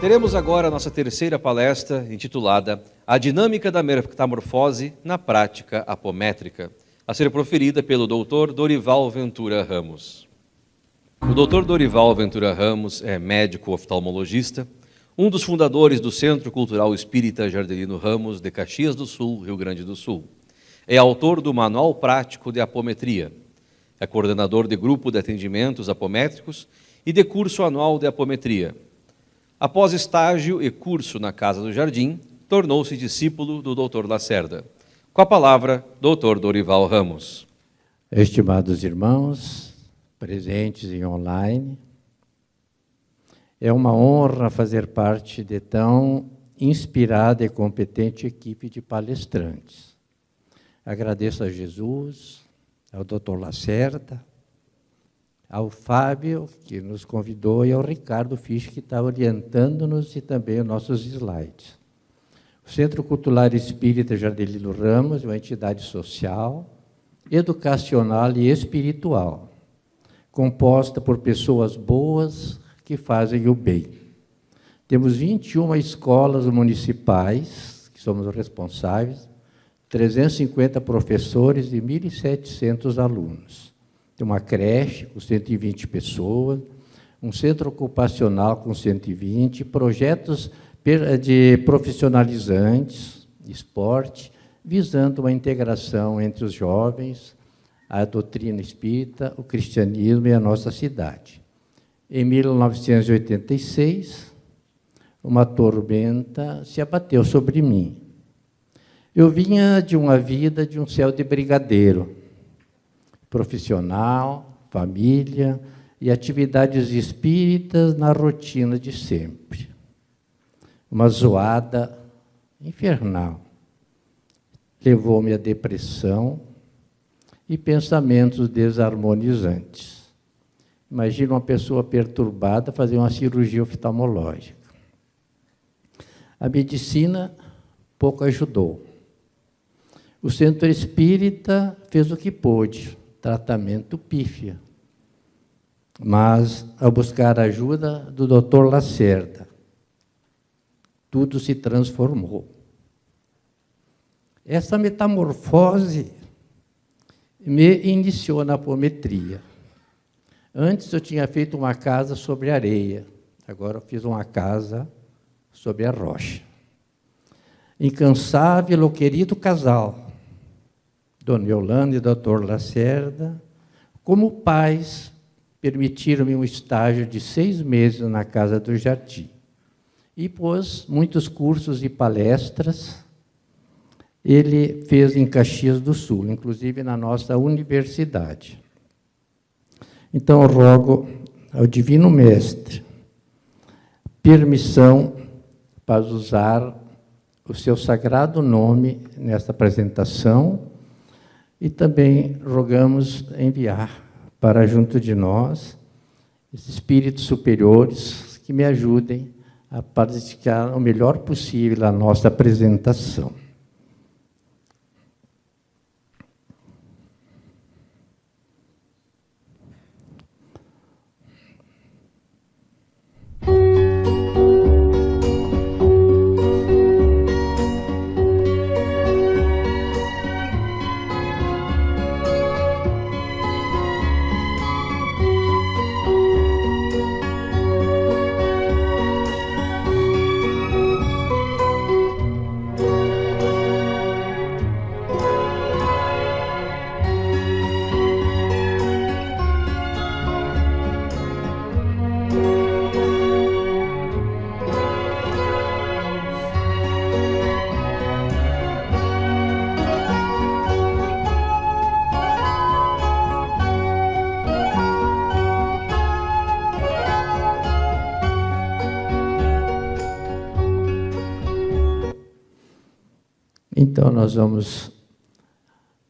Teremos agora a nossa terceira palestra, intitulada A Dinâmica da Metamorfose na Prática Apométrica, a ser proferida pelo Dr. Dorival Ventura Ramos. O Dr. Dorival Ventura Ramos é médico oftalmologista, um dos fundadores do Centro Cultural Espírita Jardelino Ramos, de Caxias do Sul, Rio Grande do Sul. É autor do Manual Prático de Apometria. É coordenador de grupo de atendimentos apométricos e de curso anual de apometria. Após estágio e curso na Casa do Jardim, tornou-se discípulo do Dr. Lacerda. Com a palavra, Dr. Dorival Ramos. Estimados irmãos, presentes e online, é uma honra fazer parte de tão inspirada e competente equipe de palestrantes. Agradeço a Jesus, ao Dr. Lacerda, ao Fábio, que nos convidou, e ao Ricardo Fisch, que está orientando-nos, e também os nossos slides. O Centro Cultural Espírita Jardelino Ramos é uma entidade social, educacional e espiritual, composta por pessoas boas que fazem o bem. Temos 21 escolas municipais, que somos os responsáveis, 350 professores e 1.700 alunos. Tem uma creche com 120 pessoas, um centro ocupacional com 120, projetos de profissionalizantes, esporte, visando uma integração entre os jovens, a doutrina espírita, o cristianismo e a nossa cidade. Em 1986, uma tormenta se abateu sobre mim. Eu vinha de uma vida de um céu de brigadeiro, profissional, família e atividades espíritas na rotina de sempre. Uma zoada infernal levou-me à depressão e pensamentos desarmonizantes. Imagina uma pessoa perturbada fazer uma cirurgia oftalmológica. A medicina pouco ajudou. O centro espírita fez o que pôde, tratamento pífio. Mas, ao buscar a ajuda do Dr. Lacerda, tudo se transformou. Essa metamorfose me iniciou na apometria. Antes eu tinha feito uma casa sobre areia, agora eu fiz uma casa sobre a rocha. Incansável, o querido casal, Dona Yolanda e Dr. Lacerda, como pais, permitiram-me um estágio de 6 meses na Casa do Jardim. E pôs muitos cursos e palestras. Ele fez em Caxias do Sul, inclusive na nossa universidade. Então, eu rogo ao Divino Mestre permissão para usar o seu sagrado nome nesta apresentação e também rogamos enviar para junto de nós esses espíritos superiores que me ajudem a praticar o melhor possível a nossa apresentação. Então, nós vamos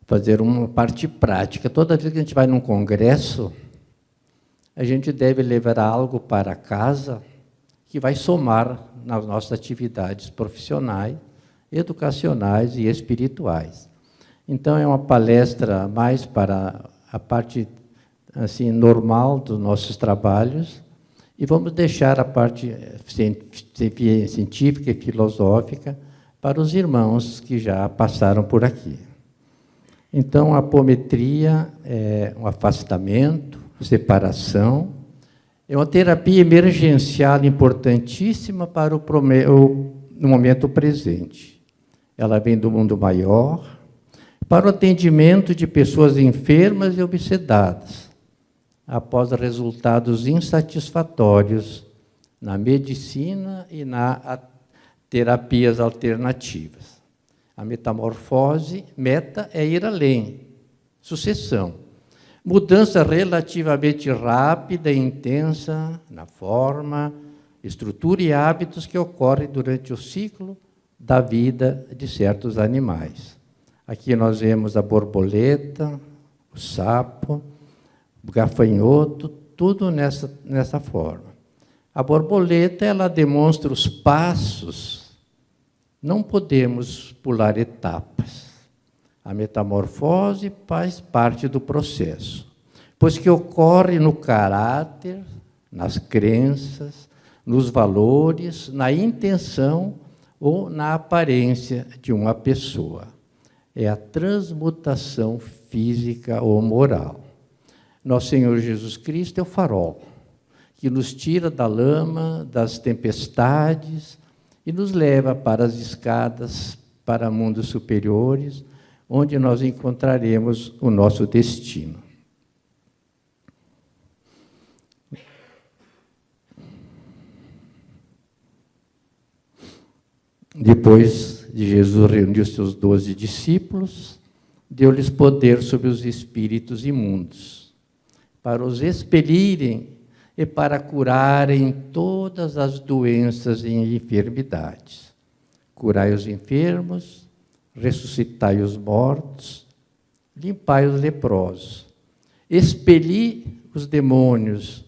fazer uma parte prática. Toda vez que a gente vai num congresso, a gente deve levar algo para casa que vai somar nas nossas atividades profissionais, educacionais e espirituais. Então, é uma palestra mais para a parte assim, normal dos nossos trabalhos E vamos deixar a parte científica e filosófica para os irmãos que já passaram por aqui. Então, a apometria é um afastamento, separação, é uma terapia emergencial importantíssima para no momento presente. Ela vem do mundo maior, para o atendimento de pessoas enfermas e obsedadas, após resultados insatisfatórios na medicina e na terapias alternativas. A metamorfose, meta é ir além, sucessão. Mudança relativamente rápida e intensa na forma, estrutura e hábitos que ocorrem durante o ciclo da vida de certos animais. Aqui nós vemos a borboleta, o sapo, o gafanhoto, tudo nessa forma. A borboleta, ela demonstra os passos. Não podemos pular etapas. A metamorfose faz parte do processo, pois que ocorre no caráter, nas crenças, nos valores, na intenção ou na aparência de uma pessoa. É a transmutação física ou moral. Nosso Senhor Jesus Cristo é o farol, que nos tira da lama, das tempestades e nos leva para as escadas, para mundos superiores, onde nós encontraremos o nosso destino. Depois de Jesus reunir os seus 12 discípulos, deu-lhes poder sobre os espíritos imundos, para os expelirem e para curarem todas as doenças e enfermidades. Curai os enfermos, ressuscitai os mortos, limpai os leprosos, expeli os demônios,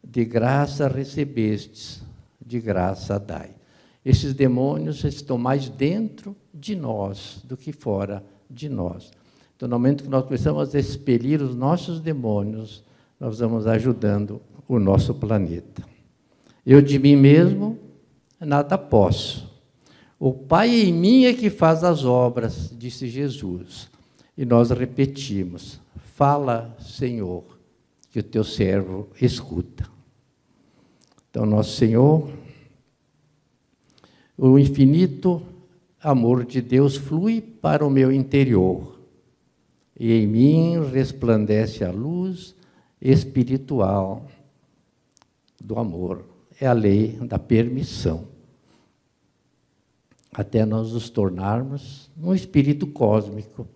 de graça recebestes, de graça dai. Esses demônios estão mais dentro de nós do que fora de nós. Então, no momento que nós começamos a expelir os nossos demônios, nós vamos ajudando o nosso planeta. Eu de mim mesmo nada posso. O Pai em mim é que faz as obras, disse Jesus. E nós repetimos, fala, Senhor, que o teu servo escuta. Então, nosso Senhor, o infinito amor de Deus flui para o meu interior. E em mim resplandece a luz espiritual do amor. É a lei da permissão. Até nós nos tornarmos um espírito cósmico,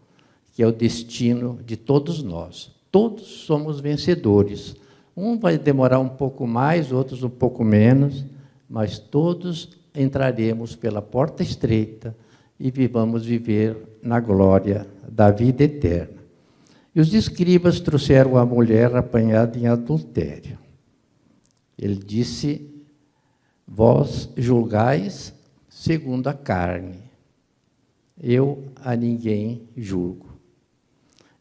que é o destino de todos nós. Todos somos vencedores. Um vai demorar um pouco mais, outros um pouco menos, mas todos entraremos pela porta estreita e vamos viver na glória da vida eterna. E os escribas trouxeram a mulher apanhada em adultério. Ele disse, vós julgais segundo a carne, eu a ninguém julgo.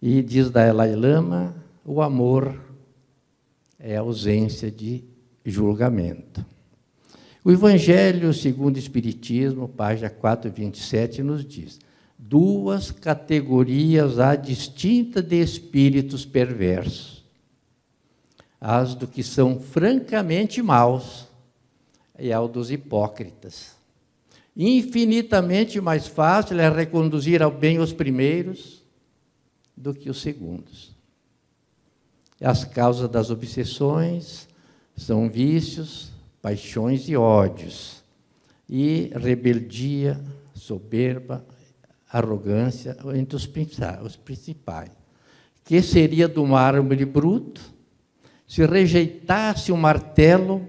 E diz Dalai Lama, o amor é a ausência de julgamento. O Evangelho segundo o Espiritismo, página 427, nos diz, duas categorias há distintas de espíritos perversos. As do que são francamente maus e ao dos hipócritas. Infinitamente mais fácil é reconduzir ao bem os primeiros do que os segundos. As causas das obsessões são vícios, paixões e ódios, e rebeldia, soberba, arrogância entre os principais. Que seria do mármore bruto se rejeitasse o martelo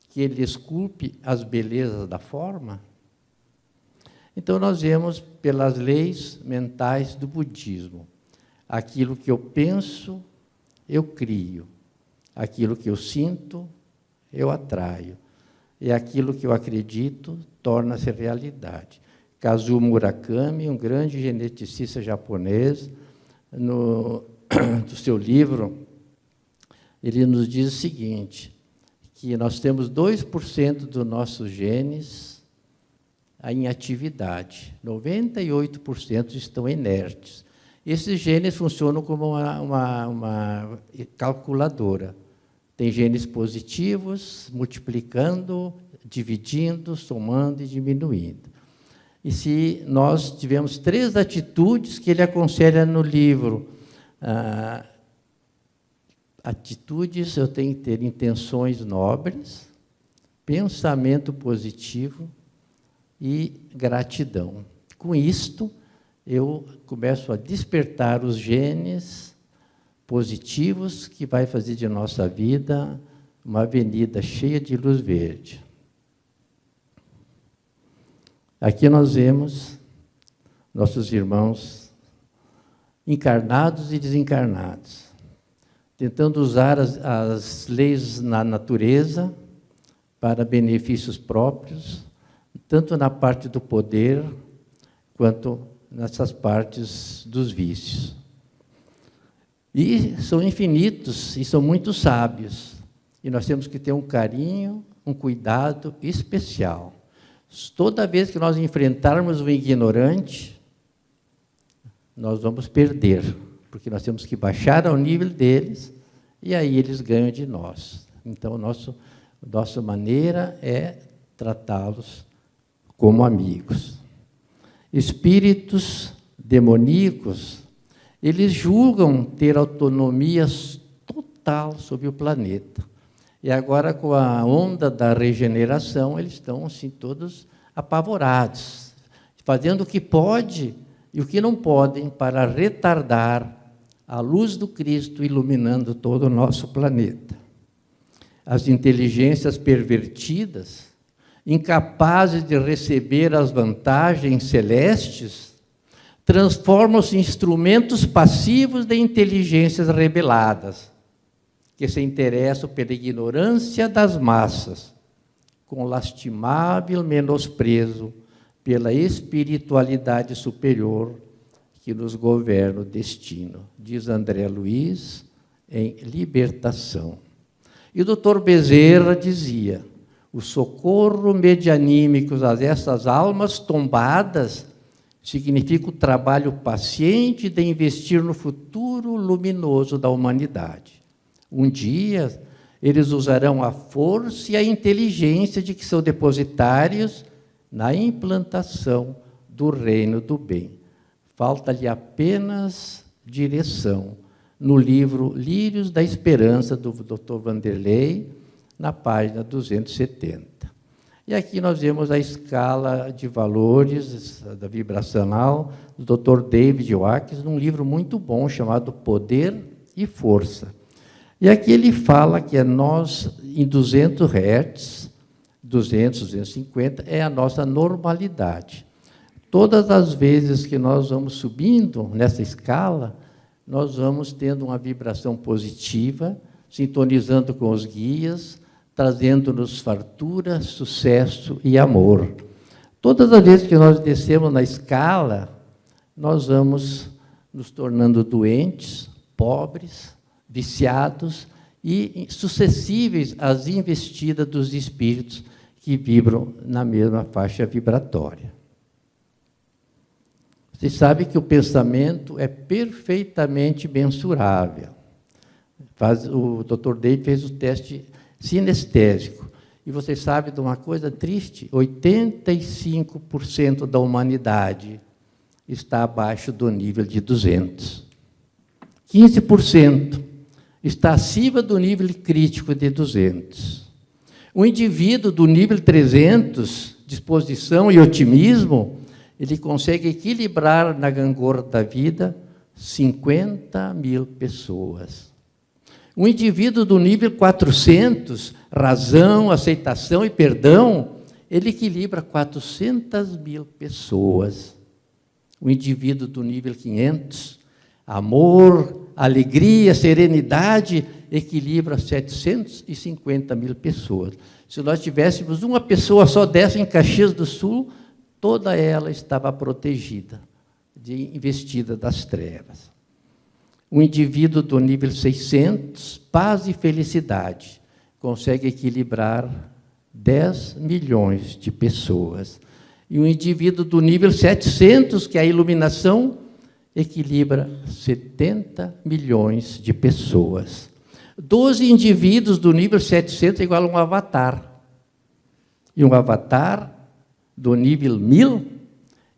que ele esculpe as belezas da forma? Então, nós vemos pelas leis mentais do budismo. Aquilo que eu penso, eu crio. Aquilo que eu sinto, eu atraio. E aquilo que eu acredito, torna-se realidade. Kazuo Murakami, um grande geneticista japonês, no seu livro, ele nos diz o seguinte, que nós temos 2% dos nossos genes em atividade, 98% estão inertes. Esses genes funcionam como uma calculadora. Tem genes positivos, multiplicando, dividindo, somando e diminuindo. E se nós tivemos 3 atitudes que ele aconselha no livro, atitudes, eu tenho que ter intenções nobres, pensamento positivo e gratidão. Com isto, eu começo a despertar os genes positivos que vai fazer de nossa vida uma avenida cheia de luz verde. Aqui nós vemos nossos irmãos encarnados e desencarnados, tentando usar as leis na natureza para benefícios próprios, tanto na parte do poder, quanto nessas partes dos vícios. E são infinitos, e são muito sábios. E nós temos que ter um carinho, um cuidado especial. Toda vez que nós enfrentarmos um ignorante, nós vamos perder, porque nós temos que baixar ao nível deles, e aí eles ganham de nós. Então, nossa maneira é tratá-los como amigos. Espíritos demoníacos, eles julgam ter autonomia total sobre o planeta. E agora, com a onda da regeneração, eles estão assim, todos apavorados, fazendo o que pode e o que não podem para retardar a luz do Cristo iluminando todo o nosso planeta. As inteligências pervertidas, incapazes de receber as vantagens celestes, transformam-se em instrumentos passivos de inteligências rebeladas, que se interessam pela ignorância das massas, com lastimável menosprezo pela espiritualidade superior que nos governa o destino, diz André Luiz em Libertação. E o Dr. Bezerra dizia: o socorro medianímico a essas almas tombadas significa o trabalho paciente de investir no futuro luminoso da humanidade. Um dia, eles usarão a força e a inteligência de que são depositários na implantação do reino do bem. Falta-lhe apenas direção. No livro Lírios da Esperança, do Dr. Vanderlei, na página 270. E aqui nós vemos a escala de valores da vibracional do Dr. David Watkins, num livro muito bom chamado Poder e Força. E aqui ele fala que nós, em 200 Hz, 200, 250, é a nossa normalidade. Todas as vezes que nós vamos subindo nessa escala, nós vamos tendo uma vibração positiva, sintonizando com os guias, trazendo-nos fartura, sucesso e amor. Todas as vezes que nós descemos na escala, nós vamos nos tornando doentes, pobres, viciados e suscetíveis às investidas dos espíritos que vibram na mesma faixa vibratória. Vocês sabem que o pensamento é perfeitamente mensurável. O Dr. David fez o teste sinestésico. E vocês sabem de uma coisa triste? 85% da humanidade está abaixo do nível de 200. 15% está acima do nível crítico de 200. O indivíduo do nível 300, disposição e otimismo, ele consegue equilibrar na gangorra da vida 50.000 pessoas. Um indivíduo do nível 400, razão, aceitação e perdão, ele equilibra 400.000 pessoas. O indivíduo do nível 500, amor, alegria, serenidade, equilibra 750.000 pessoas. Se nós tivéssemos uma pessoa só dessa em Caxias do Sul, toda ela estava protegida, investida das trevas. O indivíduo do nível 600, paz e felicidade, consegue equilibrar 10 milhões de pessoas. E um indivíduo do nível 700, que é a iluminação, equilibra 70 milhões de pessoas. 12 indivíduos do nível 700 é igual a um avatar. E um avatar do nível 1000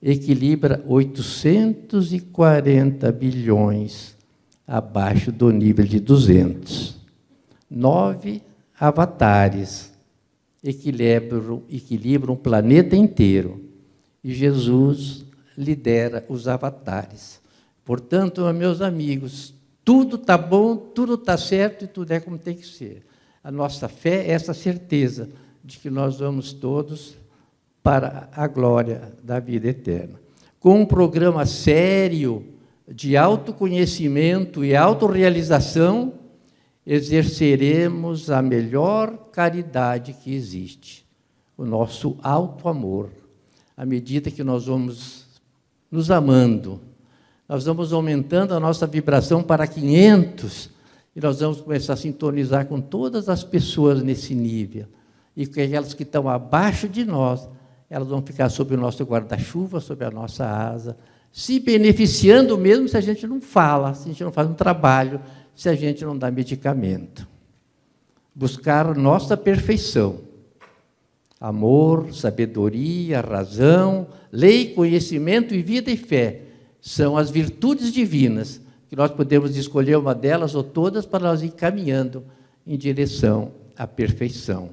equilibra 840 bilhões abaixo do nível de 200. 9 avatares equilibram o planeta inteiro. E Jesus lidera os avatares. Portanto, meus amigos, tudo está bom, tudo está certo e tudo é como tem que ser. A nossa fé é essa certeza de que nós vamos todos para a glória da vida eterna. Com um programa sério de autoconhecimento e autorrealização, exerceremos a melhor caridade que existe, o nosso auto-amor. À medida que nós vamos nos amando, nós vamos aumentando a nossa vibração para 500, e nós vamos começar a sintonizar com todas as pessoas nesse nível. E com aquelas que estão abaixo de nós, elas vão ficar sob o nosso guarda-chuva, sob a nossa asa, se beneficiando mesmo se a gente não fala, se a gente não faz um trabalho, se a gente não dá medicamento. Buscar nossa perfeição. Amor, sabedoria, razão, lei, conhecimento e vida e fé são as virtudes divinas, que nós podemos escolher uma delas ou todas para nós ir caminhando em direção à perfeição.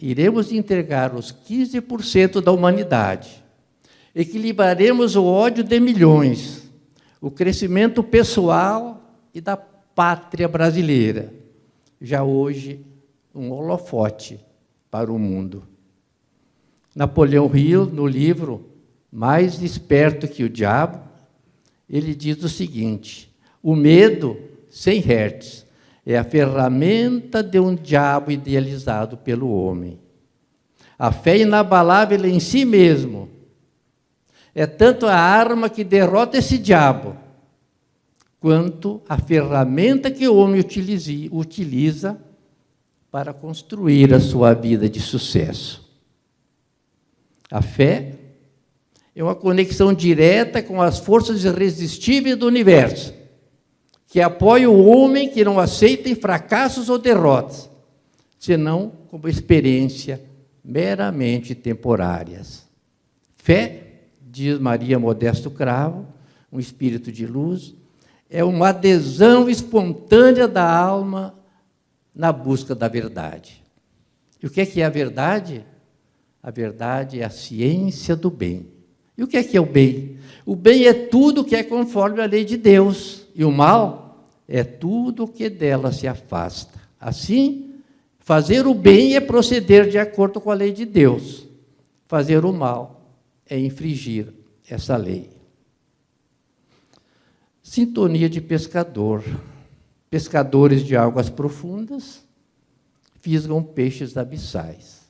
Iremos integrar os 15% da humanidade. Equilibraremos o ódio de milhões, o crescimento pessoal e da pátria brasileira. Já hoje, um holofote para o mundo. Napoleão Hill, no livro Mais Esperto que o Diabo, ele diz o seguinte: o medo, sem Hertz, é a ferramenta de um diabo idealizado pelo homem. A fé inabalável em si mesmo é tanto a arma que derrota esse diabo, quanto a ferramenta que o homem utiliza para construir a sua vida de sucesso. A fé é uma conexão direta com as forças irresistíveis do universo, que apoia o homem que não aceita fracassos ou derrotas, senão como experiência meramente temporárias. Fé, diz Maria Modesto Cravo, um espírito de luz, é uma adesão espontânea da alma na busca da verdade. E o que é a verdade? A verdade é a ciência do bem. E o que é o bem? O bem é tudo que é conforme a lei de Deus, e o mal é tudo que dela se afasta. Assim, fazer o bem é proceder de acordo com a lei de Deus. Fazer o mal é infringir essa lei. Sintonia de pescador. Pescadores de águas profundas fisgam peixes abissais.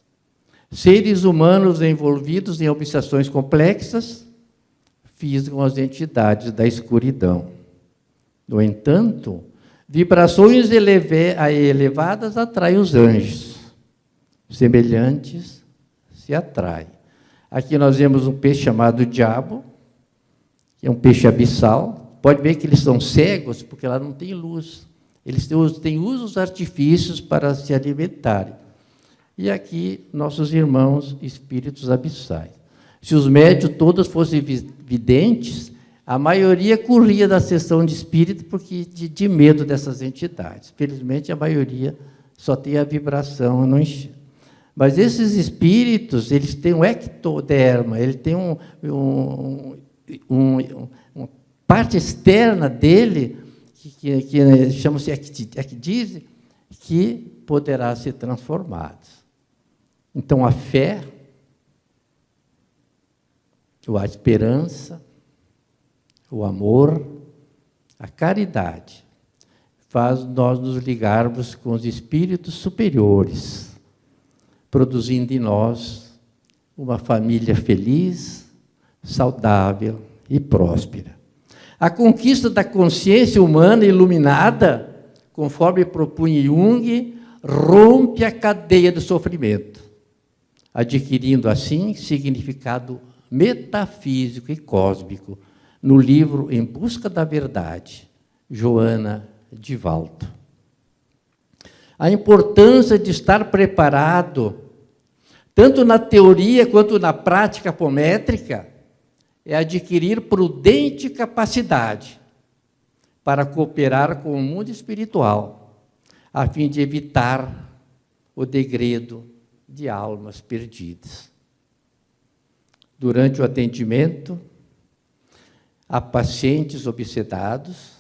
Seres humanos envolvidos em obsessões complexas fisgam as entidades da escuridão. No entanto, vibrações elevadas atraem os anjos. Semelhantes se atraem. Aqui nós vemos um peixe chamado diabo, que é um peixe abissal. Pode ver que eles são cegos, porque lá não tem luz. Eles têm usos artifícios para se alimentarem. E aqui, nossos irmãos espíritos abissais. Se os médios todos fossem videntes, a maioria corria da sessão de espírito porque de medo dessas entidades. Felizmente, a maioria só tem a vibração, não enxerga. Mas esses espíritos, eles têm um ectoderma, ele tem uma parte externa dele, que chama-se ecdise, que poderá ser transformado. Então, a fé, a esperança, o amor, a caridade, faz nós nos ligarmos com os espíritos superiores, produzindo em nós uma família feliz, saudável e próspera. A conquista da consciência humana iluminada conforme propunha Jung, rompe a cadeia do sofrimento, adquirindo assim significado metafísico e cósmico no livro Em Busca da Verdade, Joana de Walton. A importância de estar preparado, tanto na teoria quanto na prática apométrica, é adquirir prudente capacidade para cooperar com o mundo espiritual, a fim de evitar o degredo de almas perdidas. Durante o atendimento a pacientes obsedados,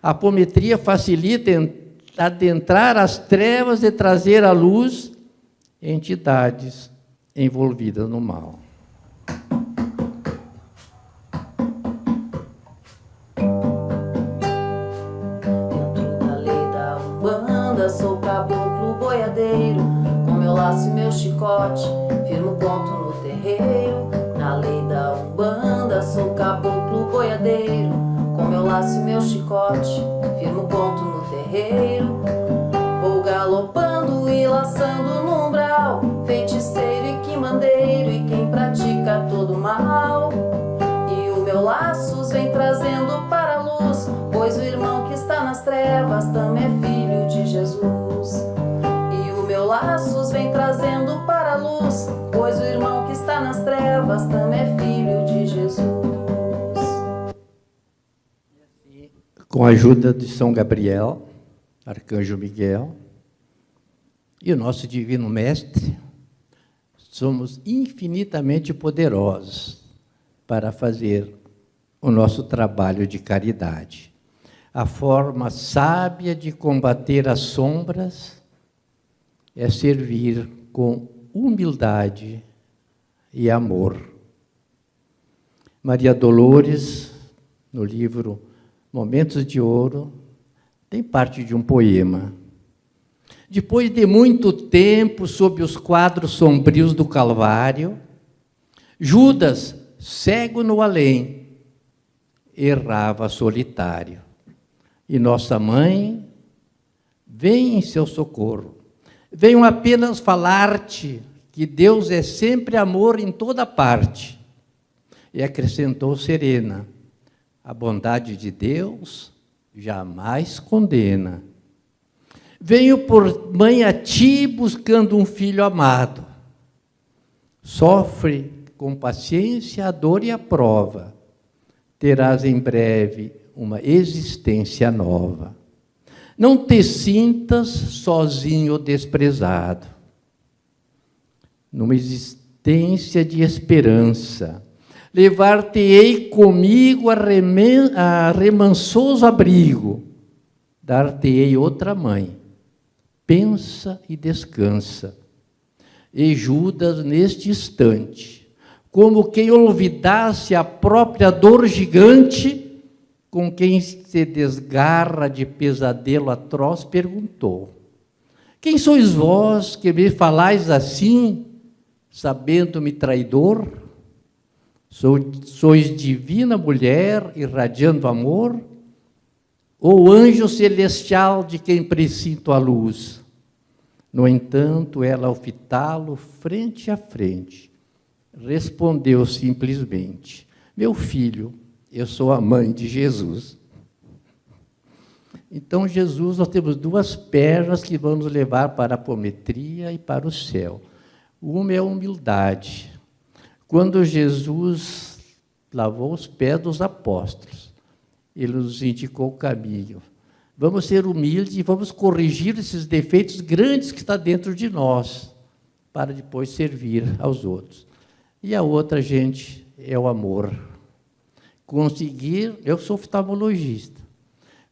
a apometria facilita adentrar as trevas e trazer à luz entidades envolvidas no mal. Sou caboclo boiadeiro, com meu laço e meu chicote, firmo ponto no terreiro. Na lei da Umbanda, sou caboclo boiadeiro, com meu laço e meu chicote, firmo ponto no terreiro. Vou galopando e laçando no umbral, feiticeiro e quimandeiro, e quem pratica todo mal. E o meu laços vem trazendo para a luz, pois o irmão que está nas trevas também é filho de Jesus. E o meu laços vem trazendo para a luz, pois o irmão que está nas trevas também é filho de Jesus. Com a ajuda de São Gabriel, Arcanjo Miguel, e o nosso Divino Mestre, somos infinitamente poderosos para fazer o nosso trabalho de caridade. A forma sábia de combater as sombras é servir com humildade e amor. Maria Dolores, no livro Momentos de Ouro, tem parte de um poema. Depois de muito tempo, sob os quadros sombrios do Calvário, Judas, cego no além, errava solitário. E nossa mãe vem em seu socorro. Venho apenas falar-te que Deus é sempre amor em toda parte. E acrescentou serena: a bondade de Deus jamais condena. Venho por mãe a ti buscando um filho amado. Sofre com paciência a dor e a prova. Terás em breve uma existência nova. Não te sintas sozinho ou desprezado. Numa existência de esperança, levar-te-ei comigo a remansoso abrigo, dar-te-ei outra mãe. Pensa e descansa. E Judas, neste instante, como quem olvidasse a própria dor gigante, com quem se desgarra de pesadelo atroz, perguntou: quem sois vós que me falais assim, sabendo-me traidor? Sois divina mulher, irradiando amor? Ou anjo celestial de quem presinto a luz? No entanto, ela, ao fitá-lo frente a frente, respondeu simplesmente: meu filho, eu sou a mãe de Jesus. Então, Jesus, nós temos duas pernas que vão nos levar para a apometria e para o céu. Uma é a humildade. Quando Jesus lavou os pés dos apóstolos, ele nos indicou o caminho. Vamos ser humildes e vamos corrigir esses defeitos grandes que estão dentro de nós, para depois servir aos outros. E a outra, gente, é o amor. Eu sou oftalmologista,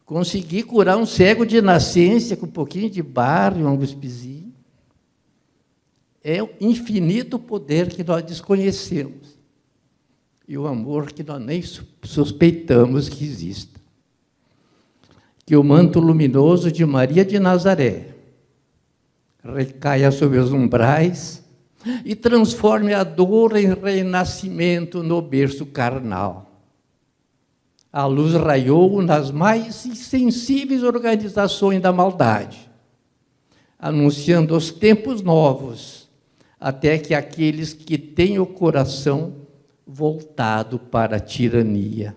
conseguir curar um cego de nascença com um pouquinho de barro e um guspizinho, é o infinito poder que nós desconhecemos. E o amor que nós nem suspeitamos que exista. Que o manto luminoso de Maria de Nazaré recaia sobre os umbrais e transforme a dor em renascimento no berço carnal. a luz raiou nas mais insensíveis organizações da maldade, anunciando os tempos novos, até que aqueles que têm o coração voltado para a tirania.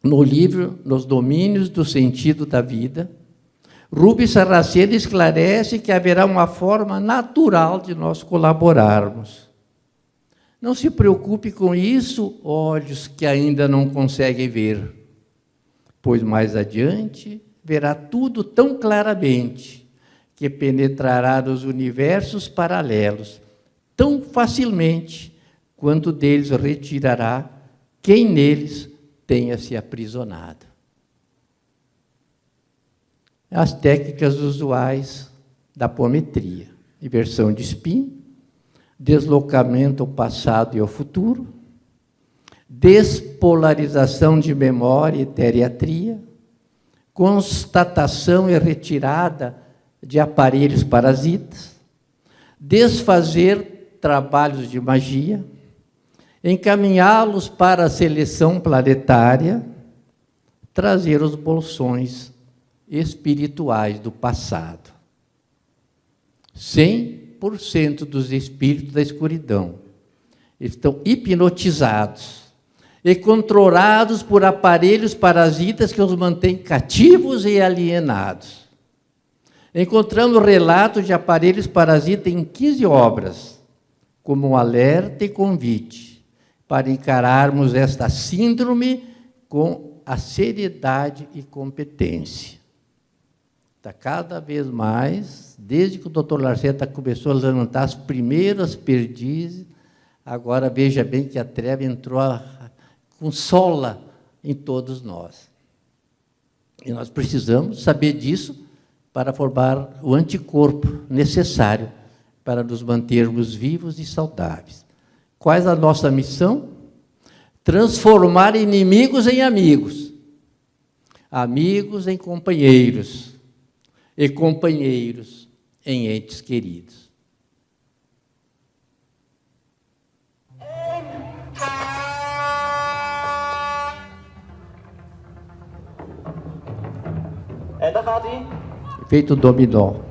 No livro Nos Domínios do Sentido da Vida, Rubens Saraceno esclarece que haverá uma forma natural de nós colaborarmos. Não se preocupe com isso, olhos que ainda não conseguem ver, pois mais adiante verá tudo tão claramente que penetrará nos universos paralelos tão facilmente quanto deles retirará quem neles tenha se aprisionado. As técnicas usuais da apometria: inversão de spin, deslocamento ao passado e ao futuro, despolarização de memória e teriatria, constatação e retirada de aparelhos parasitas, desfazer trabalhos de magia, encaminhá-los para a seleção planetária, trazer os bolsões espirituais do passado. 100% dos espíritos da escuridão estão hipnotizados e controlados por aparelhos parasitas que os mantêm cativos e alienados. Encontramos relatos de aparelhos parasitas em 15 obras, como um alerta e convite para encararmos esta síndrome com a seriedade e competência. Está cada vez mais, desde que o Dr. Lacerda começou a levantar as primeiras perdizes, agora veja bem que a treva entrou com sola em todos nós. E nós precisamos saber disso para formar o anticorpo necessário para nos mantermos vivos e saudáveis. Qual é a nossa missão? Transformar inimigos em amigos, amigos em companheiros, e companheiros em entes queridos. Efeito dominó.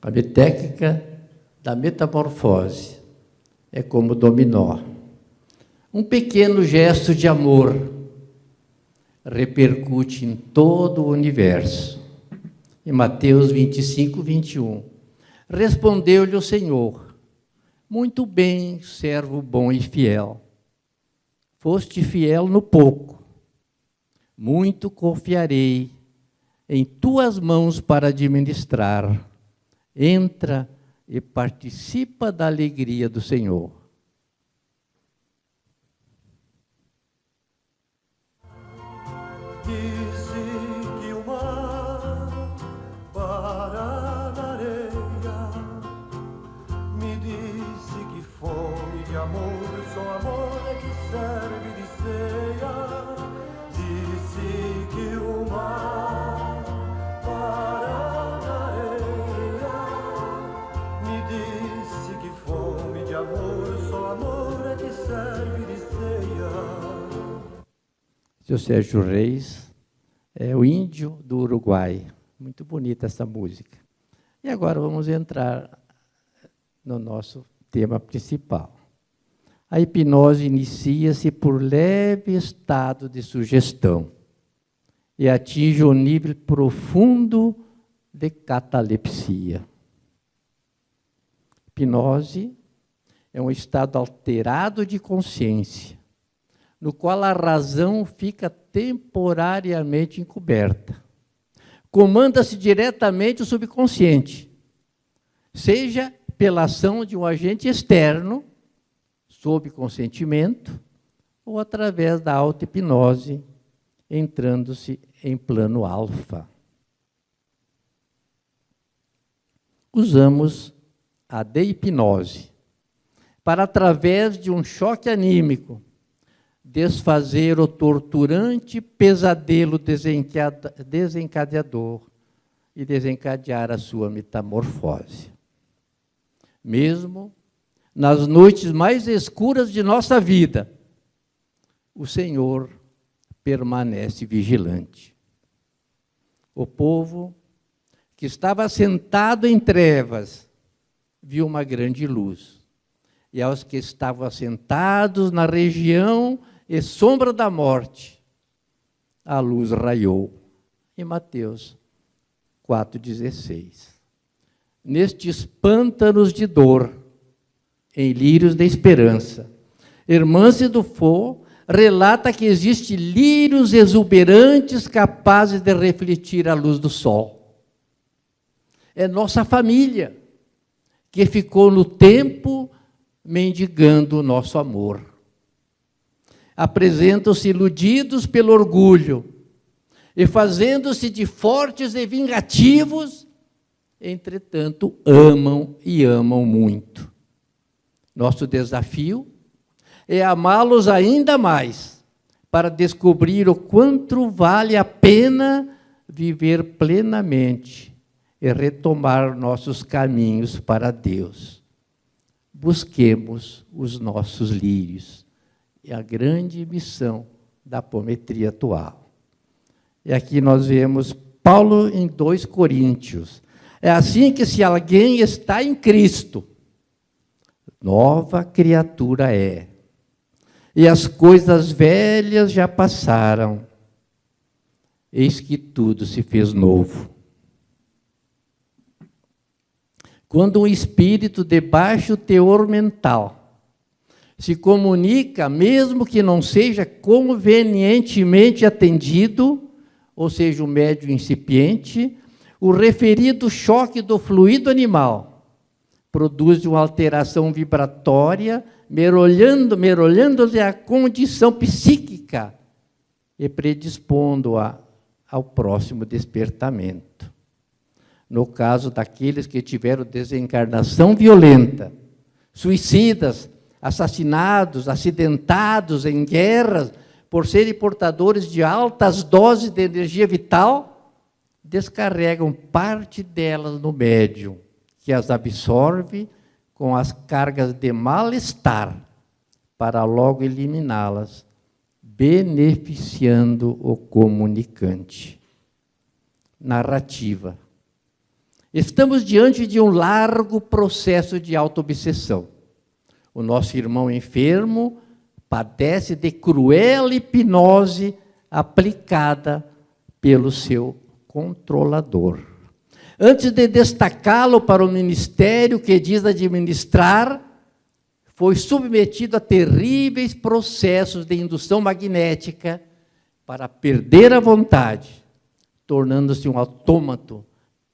A técnica da metamorfose é como dominó. Um pequeno gesto de amor repercute em todo o universo. Em Mateus 25, 21, respondeu-lhe o Senhor: muito bem, servo bom e fiel. Foste fiel no pouco, muito confiarei em tuas mãos para administrar. Entra e participa da alegria do Senhor. Disse que o mar para na areia, me disse que fome de amor, só amor é que serve de ceia. Disse que o mar para na areia, me disse que fome de amor, só amor é que serve de ceia. Seu Sérgio Reis é o índio do Uruguai. Muito bonita essa música. E agora vamos entrar no nosso tema principal. A hipnose inicia-se por leve estado de sugestão e atinge o nível profundo de catalepsia. Hipnose é um estado alterado de consciência, no qual a razão fica temporariamente encoberta. Comanda-se diretamente o subconsciente, seja pela ação de um agente externo, sob consentimento, ou através da auto-hipnose entrando-se em plano alfa. Usamos a de-hipnose para, através de um choque anímico, desfazer o torturante pesadelo desencadeador e desencadear a sua metamorfose. Mesmo nas noites mais escuras de nossa vida, o Senhor permanece vigilante. O povo que estava sentado em trevas viu uma grande luz, e aos que estavam assentados na região e sombra da morte, a luz raiou. Em Mateus 4,16. Nestes pântanos de dor, em lírios de esperança, Hermance do Faux relata que existem lírios exuberantes capazes de refletir a luz do sol. É nossa família que ficou no tempo mendigando o nosso amor. Apresentam-se iludidos pelo orgulho e fazendo-se de fortes e vingativos, entretanto, amam e amam muito. Nosso desafio é amá-los ainda mais, para descobrir o quanto vale a pena viver plenamente e retomar nossos caminhos para Deus. Busquemos os nossos lírios. É a grande missão da apometria atual. E aqui nós vemos Paulo em 2 Coríntios. É assim que, se alguém está em Cristo, nova criatura é. E as coisas velhas já passaram. Eis que tudo se fez novo. Quando um espírito de baixo teor mental se comunica, mesmo que não seja convenientemente atendido, ou seja, o médium incipiente, o referido choque do fluido animal produz uma alteração vibratória, mergulhando-lhe a condição psíquica e predispondo-a ao próximo despertamento. No caso daqueles que tiveram desencarnação violenta, suicidas, assassinados, acidentados em guerras, por serem portadores de altas doses de energia vital, descarregam parte delas no médium, que as absorve com as cargas de mal-estar, para logo eliminá-las, beneficiando o comunicante. Narrativa. Estamos diante de um largo processo de autoobsessão. O nosso irmão enfermo padece de cruel hipnose aplicada pelo seu controlador. Antes de destacá-lo para o ministério que diz administrar, foi submetido a terríveis processos de indução magnética para perder a vontade, tornando-se um autômato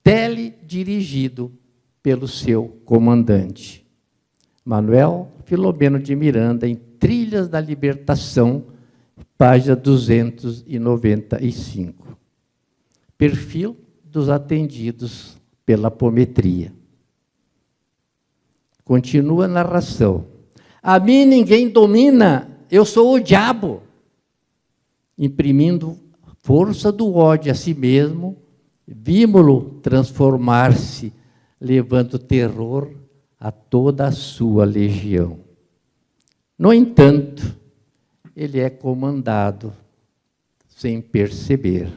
teledirigido pelo seu comandante. Manuel Filomeno de Miranda, em Trilhas da Libertação, página 295. Perfil dos atendidos pela apometria. Continua a narração. A mim ninguém domina, eu sou o diabo. Imprimindo força do ódio a si mesmo, vimos-lo transformar-se, levando terror a toda a sua legião. No entanto, ele é comandado sem perceber.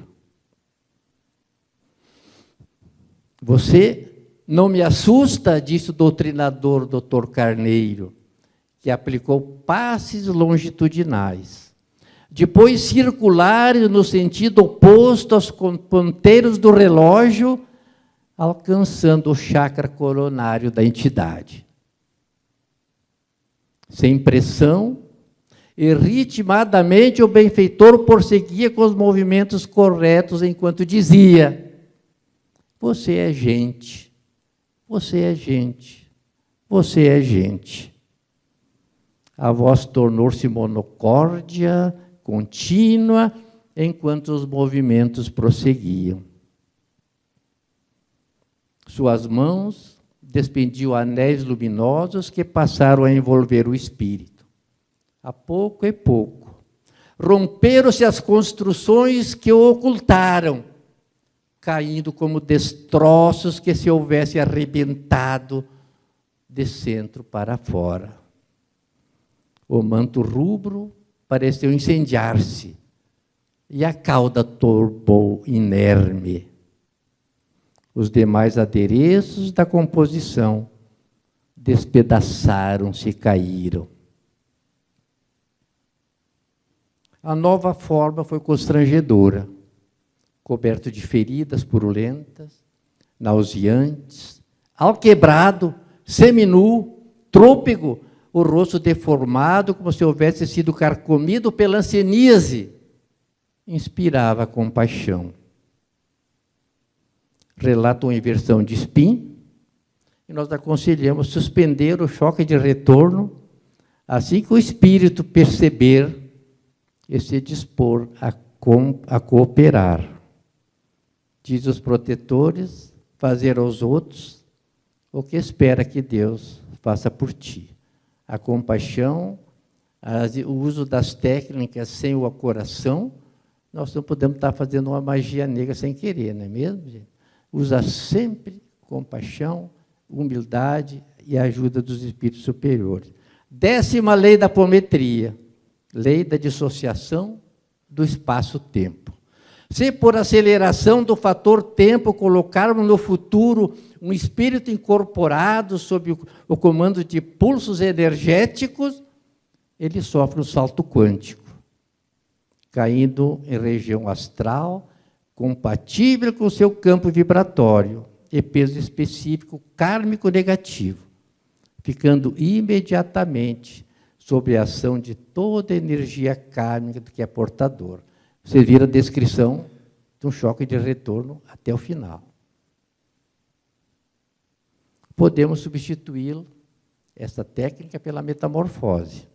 Você não me assusta, disse o doutrinador Dr. Carneiro, que aplicou passes longitudinais, depois circulares no sentido oposto aos ponteiros do relógio, alcançando o chakra coronário da entidade. Sem pressão, e ritmadamente o benfeitor prosseguia com os movimentos corretos enquanto dizia: você é gente, você é gente, você é gente. A voz tornou-se monocórdia, contínua, enquanto os movimentos prosseguiam. Suas mãos despendiam anéis luminosos que passaram a envolver o espírito. A pouco e pouco, romperam-se as construções que o ocultaram, caindo como destroços que se houvesse arrebentado de centro para fora. O manto rubro pareceu incendiar-se, e a cauda torbou inerme. Os demais adereços da composição despedaçaram-se e caíram. A nova forma foi constrangedora, coberto de feridas purulentas, nauseantes, alquebrado, seminu, trôpego, o rosto deformado como se houvesse sido carcomido pela hanseníase, inspirava compaixão. Relata uma inversão de spin, e nós aconselhamos suspender o choque de retorno assim que o espírito perceber e se dispor a cooperar. Diz os protetores, fazer aos outros o que espera que Deus faça por ti. A compaixão, o uso das técnicas sem o coração, nós não podemos estar fazendo uma magia negra sem querer, não é mesmo, gente? Usa sempre compaixão, humildade e a ajuda dos espíritos superiores. 10ª lei da apometria, lei da dissociação do espaço-tempo. Se por aceleração do fator tempo colocarmos no futuro um espírito incorporado sob o comando de pulsos energéticos, ele sofre um salto quântico, caindo em região astral, compatível com o seu campo vibratório e peso específico kármico negativo, ficando imediatamente sob a ação de toda a energia kármica do que é portador. Você vira a descrição de um choque de retorno até o final. Podemos substituí-lo, essa técnica, pela metamorfose.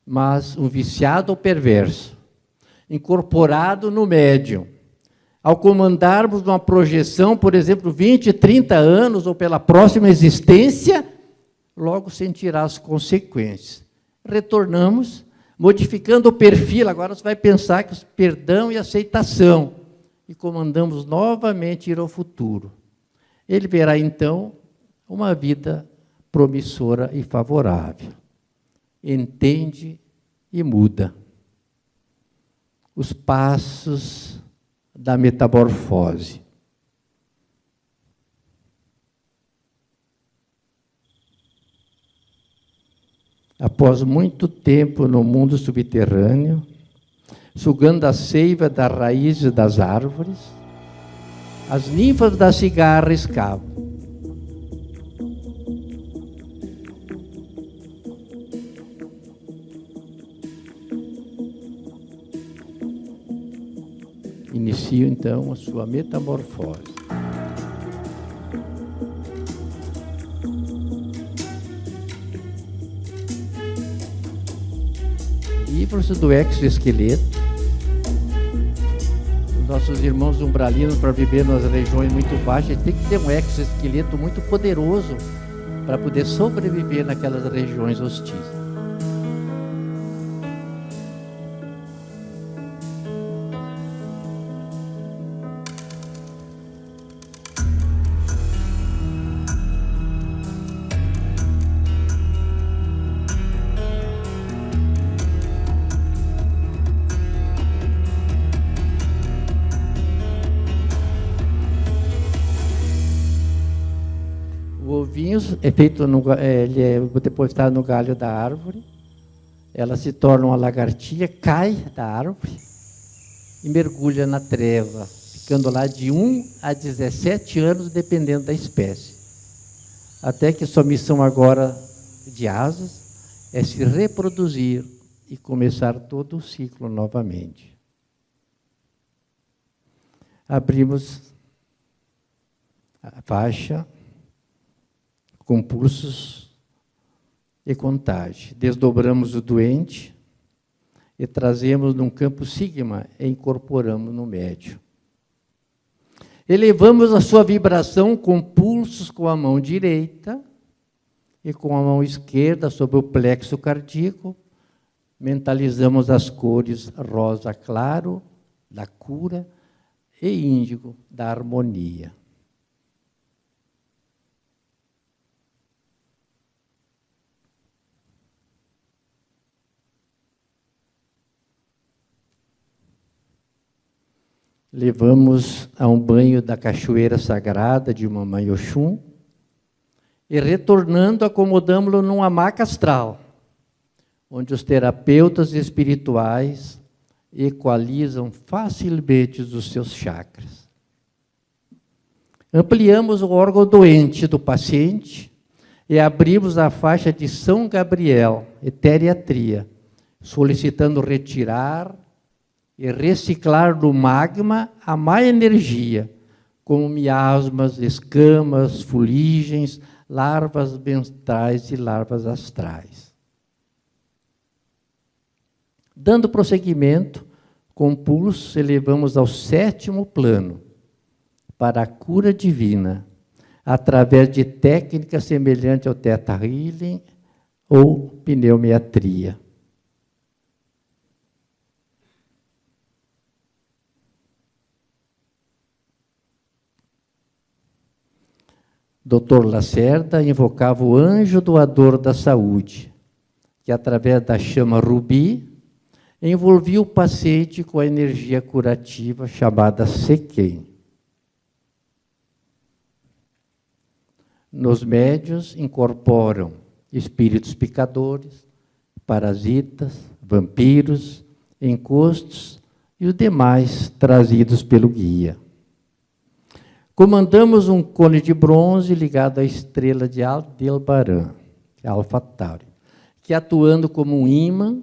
Mas um viciado ou perverso, incorporado no médium, ao comandarmos uma projeção, por exemplo, 20, 30 anos, ou pela próxima existência, logo sentirá as consequências. Retornamos, modificando o perfil, agora você vai pensar que perdão e aceitação, e comandamos novamente ir ao futuro. Ele verá, então, uma vida promissora e favorável. Entende e muda. Os passos da metamorfose. Após muito tempo no mundo subterrâneo, sugando a seiva das raízes das árvores, as ninfas da cigarra escavam. Iniciam, então, a sua metamorfose. Livros do exoesqueleto. Os nossos irmãos umbralinos, para viver nas regiões muito baixas, tem que ter um exoesqueleto muito poderoso para poder sobreviver naquelas regiões hostis. É feito ele é depositado no galho da árvore, ela se torna uma lagartixa, cai da árvore e mergulha na treva, ficando lá de 1 a 17 anos, dependendo da espécie. Até que sua missão agora de asas é se reproduzir e começar todo o ciclo novamente. Abrimos a faixa com pulsos e contágio. Desdobramos o doente e trazemos num campo sigma e incorporamos no médio. Elevamos a sua vibração com pulsos com a mão direita e com a mão esquerda sobre o plexo cardíaco. Mentalizamos as cores rosa claro, da cura, e índigo, da harmonia. Levamos a um banho da cachoeira sagrada de Mamãe Oxum e, retornando, acomodamos-lo numa maca astral, onde os terapeutas espirituais equalizam facilmente os seus chakras. Ampliamos o órgão doente do paciente e abrimos a faixa de São Gabriel, eteriatria, solicitando retirar e reciclar do magma a má energia, como miasmas, escamas, fuligens, larvas mentais e larvas astrais. Dando prosseguimento, com pulso, elevamos ao 7º plano, para a cura divina, através de técnicas semelhantes ao Theta Healing ou pneumiatria. Dr. Lacerda invocava o anjo doador da saúde, que através da chama rubi, envolvia o paciente com a energia curativa chamada Sequem. Nos médios incorporam espíritos picadores, parasitas, vampiros, encostos e os demais trazidos pelo guia. Comandamos um cone de bronze ligado à estrela de Aldebaran, Alfa Tauri, que, atuando como um ímã,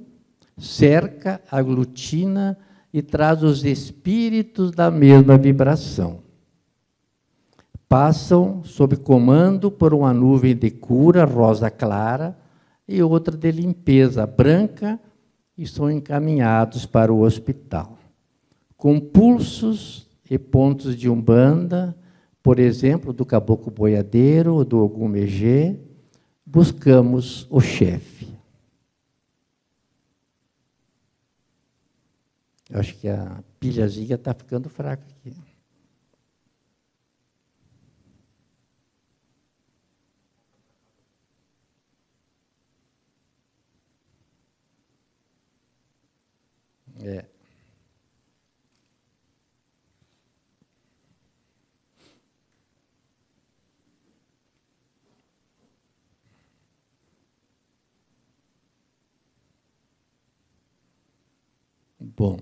cerca, aglutina e traz os espíritos da mesma vibração. Passam sob comando por uma nuvem de cura rosa clara e outra de limpeza branca e são encaminhados para o hospital. Com pulsos e pontos de umbanda, por exemplo, do caboclo boiadeiro ou do Ogum Megê, buscamos o chefe. Eu acho que a pilhazinha está ficando fraca aqui. É. Bom,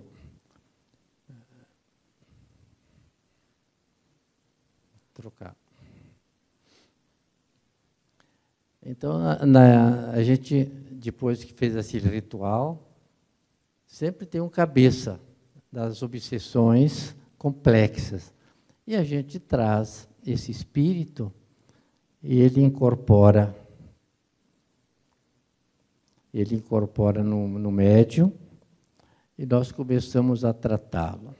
trocar. Então, a gente, depois que fez esse ritual, sempre tem um cabeça das obsessões complexas. E a gente traz esse espírito e ele incorpora no médium e nós começamos a tratá-lo.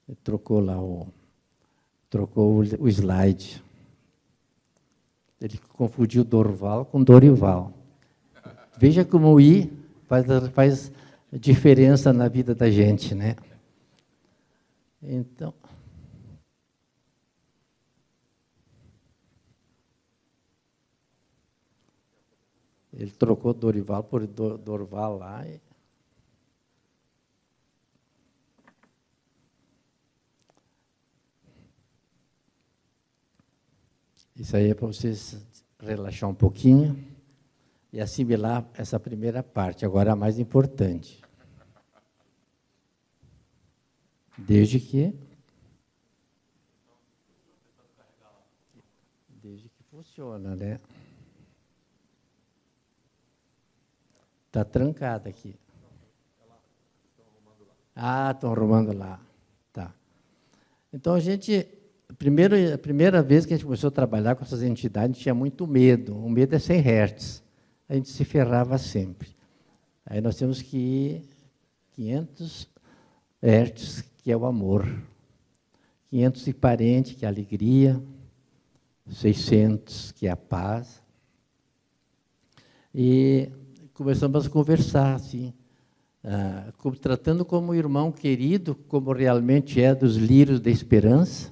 Ele trocou lá trocou o slide. Ele confundiu Dorval com Dorival. Veja como o I faz diferença na vida da gente, né? Então, ele trocou Dorival por Dorval lá. Isso aí é para vocês relaxar um pouquinho e assimilar essa primeira parte, agora a mais importante. Desde que funciona, né? Está trancada aqui. Ah, estão arrumando lá. Tá. Então, a gente A primeira vez que a gente começou a trabalhar com essas entidades, a gente tinha muito medo. O medo é 100 Hz. A gente se ferrava sempre. Aí nós temos que ir 500 Hz, que é o amor. 500 e parente, que é a alegria. 600, que é a paz. E começamos a conversar, assim, tratando como irmão querido, como realmente é dos lírios da esperança.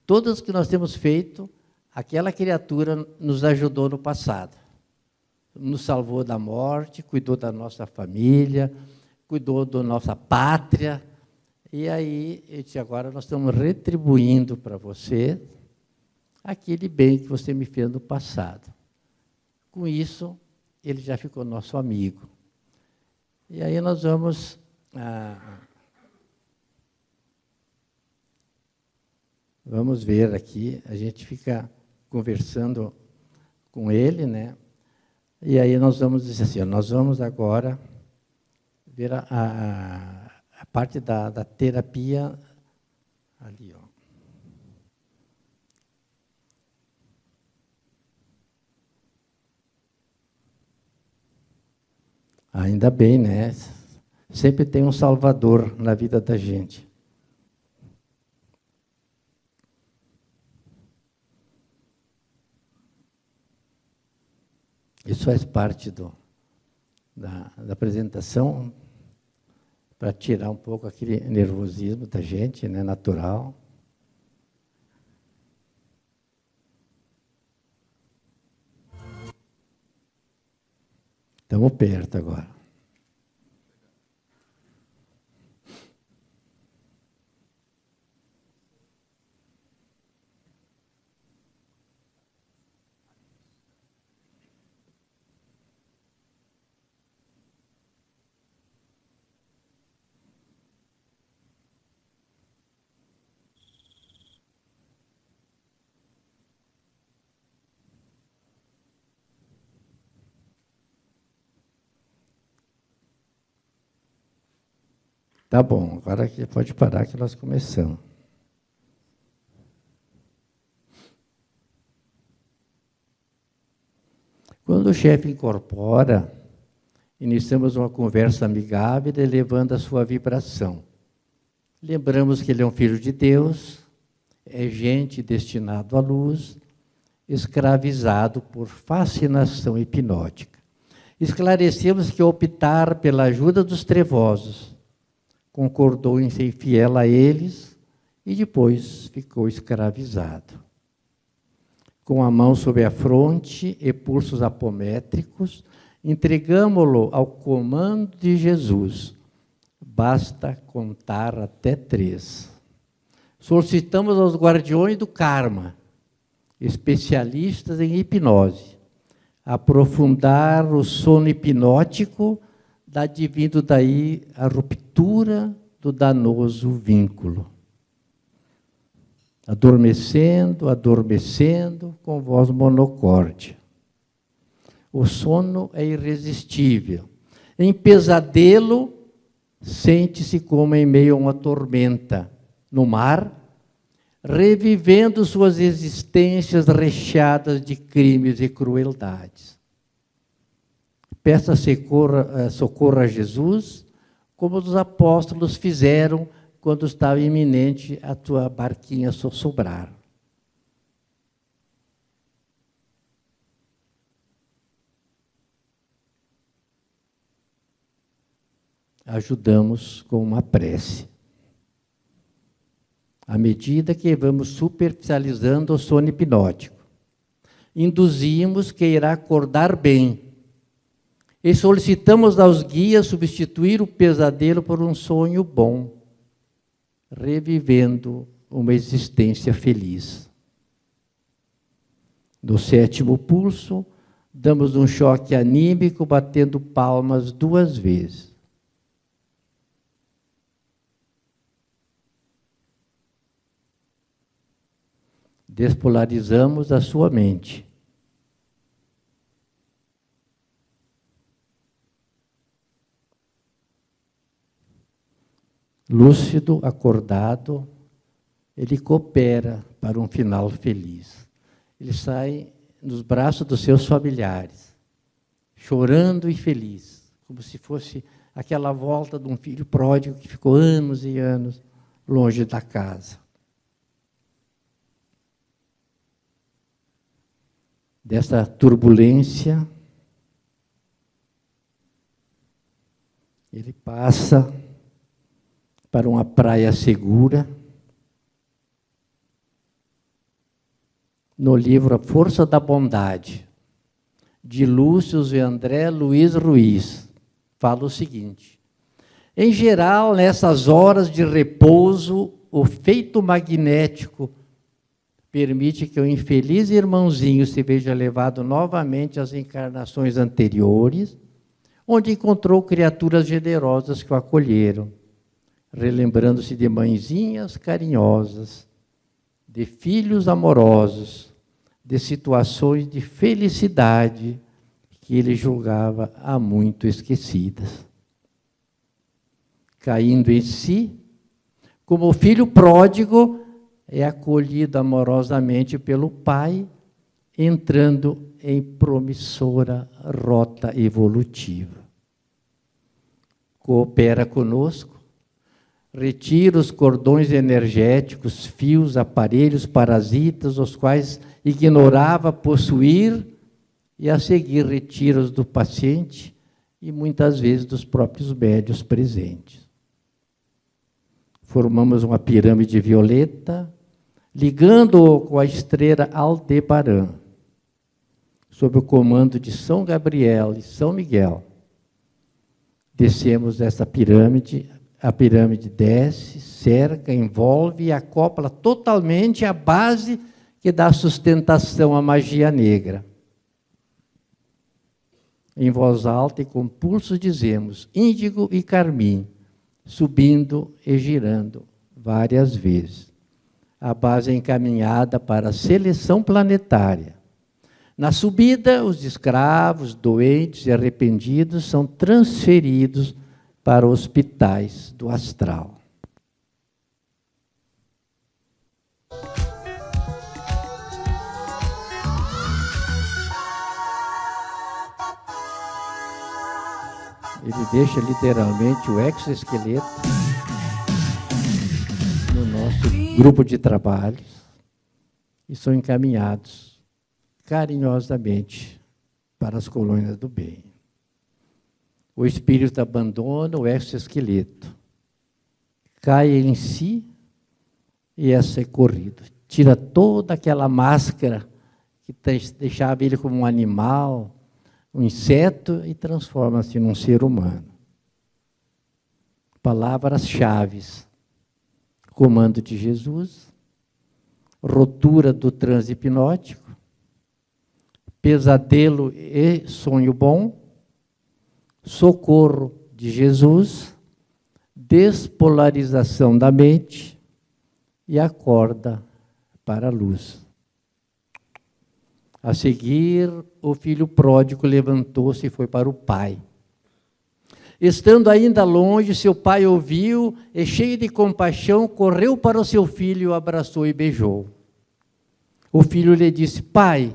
Todas que nós temos feito, aquela criatura nos ajudou no passado. Nos salvou da morte, cuidou da nossa família, cuidou da nossa pátria. E aí, agora nós estamos retribuindo para você aquele bem que você me fez no passado. Com isso, ele já ficou nosso amigo. E aí nós vamos vamos ver aqui, a gente fica conversando com ele, né? E aí nós vamos dizer assim, nós vamos agora ver a parte da terapia ali, ó. Ainda bem, né? Sempre tem um salvador na vida da gente. Isso faz parte da apresentação, para tirar um pouco aquele nervosismo da gente, né, natural. Estamos perto agora. Tá bom, agora aqui pode parar que nós começamos. Quando o chefe incorpora, iniciamos uma conversa amigável, elevando a sua vibração. Lembramos que ele é um filho de Deus, é gente destinado à luz, escravizado por fascinação hipnótica. Esclarecemos que optar pela ajuda dos trevosos, concordou em ser fiel a eles e depois ficou escravizado. Com a mão sobre a fronte e pulsos apométricos, entregamo-lo ao comando de Jesus. Basta contar até 3. Solicitamos aos guardiões do karma, especialistas em hipnose, aprofundar o sono hipnótico, advindo daí a ruptura do danoso vínculo. Adormecendo, adormecendo, com voz monocórdia. O sono é irresistível. Em pesadelo, sente-se como em meio a uma tormenta. No mar, revivendo suas existências recheadas de crimes e crueldades. Peça socorro a Jesus, como os apóstolos fizeram quando estava iminente a tua barquinha sussurrar. Ajudamos com uma prece. À medida que vamos superficializando o sono hipnótico, induzimos que irá acordar bem, e solicitamos aos guias substituir o pesadelo por um sonho bom, revivendo uma existência feliz. No 7º pulso, damos um choque anímico, batendo palmas 2 vezes. Despolarizamos a sua mente. Lúcido, acordado, ele coopera para um final feliz. Ele sai nos braços dos seus familiares, chorando e feliz, como se fosse aquela volta de um filho pródigo que ficou anos e anos longe da casa. Dessa turbulência, ele passa para uma praia segura. No livro A Força da Bondade, de Lúcio e André Luiz Ruiz, fala o seguinte: em geral, nessas horas de repouso, o feito magnético permite que o infeliz irmãozinho se veja levado novamente às encarnações anteriores, onde encontrou criaturas generosas que o acolheram, relembrando-se de mãezinhas carinhosas, de filhos amorosos, de situações de felicidade que ele julgava há muito esquecidas. Caindo em si, como o filho pródigo é acolhido amorosamente pelo pai, entrando em promissora rota evolutiva. Coopera conosco, retira os cordões energéticos, fios, aparelhos parasitas, os quais ignorava possuir, e a seguir retira-os do paciente e muitas vezes dos próprios médios presentes. Formamos uma pirâmide violeta, ligando-o com a estrela Aldebaran, sob o comando de São Gabriel e São Miguel. Descemos essa pirâmide, a pirâmide desce, cerca, envolve e acopla totalmente a base que dá sustentação à magia negra. Em voz alta e com pulsos dizemos: índigo e carmim, subindo e girando várias vezes. A base é encaminhada para a seleção planetária. Na subida, os escravos, doentes e arrependidos são transferidos para hospitais do astral. Ele deixa literalmente o exoesqueleto no nosso grupo de trabalhos e são encaminhados carinhosamente para as colônias do bem. O espírito abandona o exoesqueleto, cai em si e é socorrido. Tira toda aquela máscara que deixava ele como um animal, um inseto, e transforma-se num ser humano. Palavras-chave: comando de Jesus, rotura do transe hipnótico, pesadelo e sonho bom, socorro de Jesus, despolarização da mente e acorda para a luz. A seguir, o filho pródigo levantou-se e foi para o pai. Estando ainda longe, seu pai ouviu e, cheio de compaixão, correu para o seu filho, o abraçou e beijou. O filho lhe disse: pai,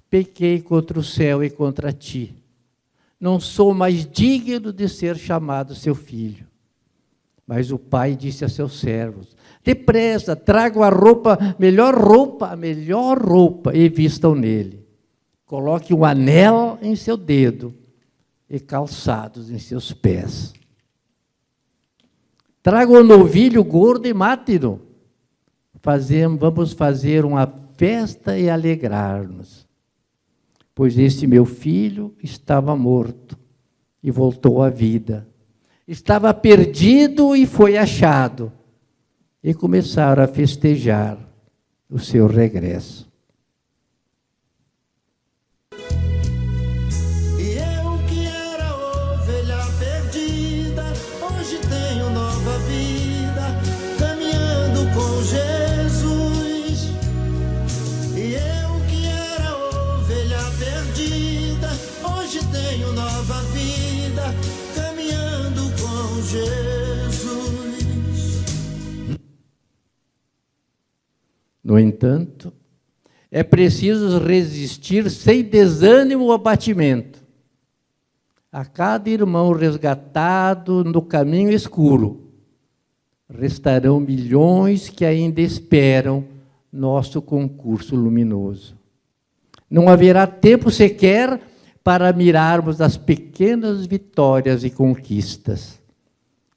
pequei contra o céu e contra ti. Não sou mais digno de ser chamado seu filho. Mas o pai disse a seus servos: depressa, tragam a melhor roupa, e vistam nele. Coloque um anel em seu dedo e calçados em seus pés. Tragam um novilho gordo e mate-no. Vamos fazer uma festa e alegrar-nos. Pois este meu filho estava morto e voltou à vida. Estava perdido e foi achado. E começaram a festejar o seu regresso. E eu que era ovelha perdida, hoje tenho nova vida, caminhando com Jesus. E eu que era ovelha perdida, hoje tenho nova vida, caminhando com Jesus. No entanto, é preciso resistir sem desânimo ou abatimento a cada irmão resgatado no caminho escuro. Restarão milhões que ainda esperam nosso concurso luminoso. Não haverá tempo sequer para mirarmos as pequenas vitórias e conquistas.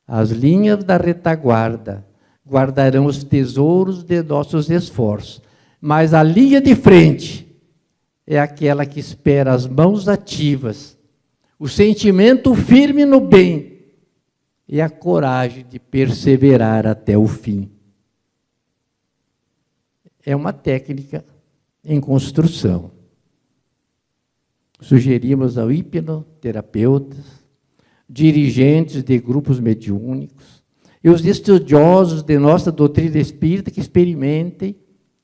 As linhas da retaguarda guardarão os tesouros de nossos esforços, mas a linha de frente é aquela que espera as mãos ativas, o sentimento firme no bem e a coragem de perseverar até o fim. É uma técnica em construção. Sugerimos ao hipnoterapeutas, dirigentes de grupos mediúnicos e os estudiosos de nossa doutrina espírita que experimentem,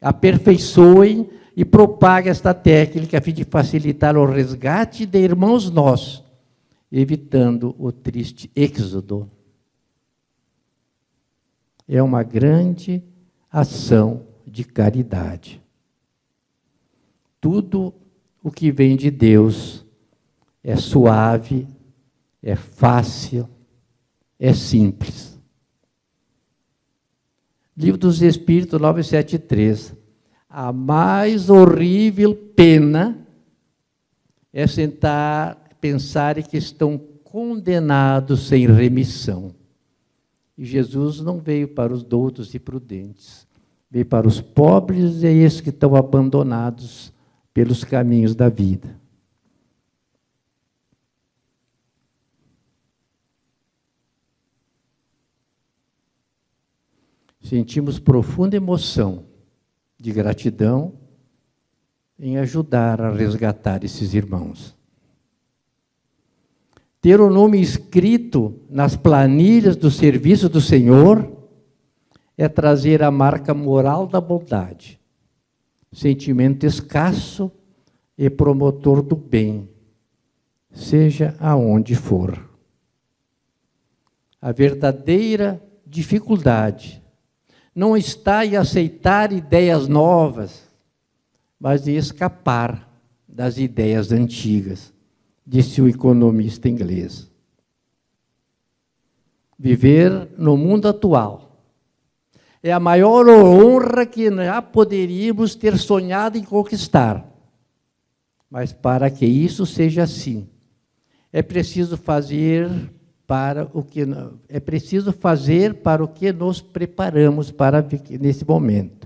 aperfeiçoem e propaguem esta técnica a fim de facilitar o resgate de irmãos nossos, evitando o triste êxodo. É uma grande ação de caridade. Tudo o que vem de Deus é suave, é fácil, é simples. Livro dos Espíritos 973. A mais horrível pena é pensar que estão condenados sem remissão. E Jesus não veio para os doutos e prudentes, veio para os pobres e esses que estão abandonados pelos caminhos da vida. Sentimos profunda emoção de gratidão em ajudar a resgatar esses irmãos. Ter o nome escrito nas planilhas do serviço do Senhor é trazer a marca moral da bondade, sentimento escasso e promotor do bem, seja aonde for. A verdadeira dificuldade não está em aceitar ideias novas, mas em escapar das ideias antigas, disse o economista inglês. Viver no mundo atual é a maior honra que já poderíamos ter sonhado em conquistar. Mas para que isso seja assim, é preciso fazer para o que nos preparamos para nesse momento.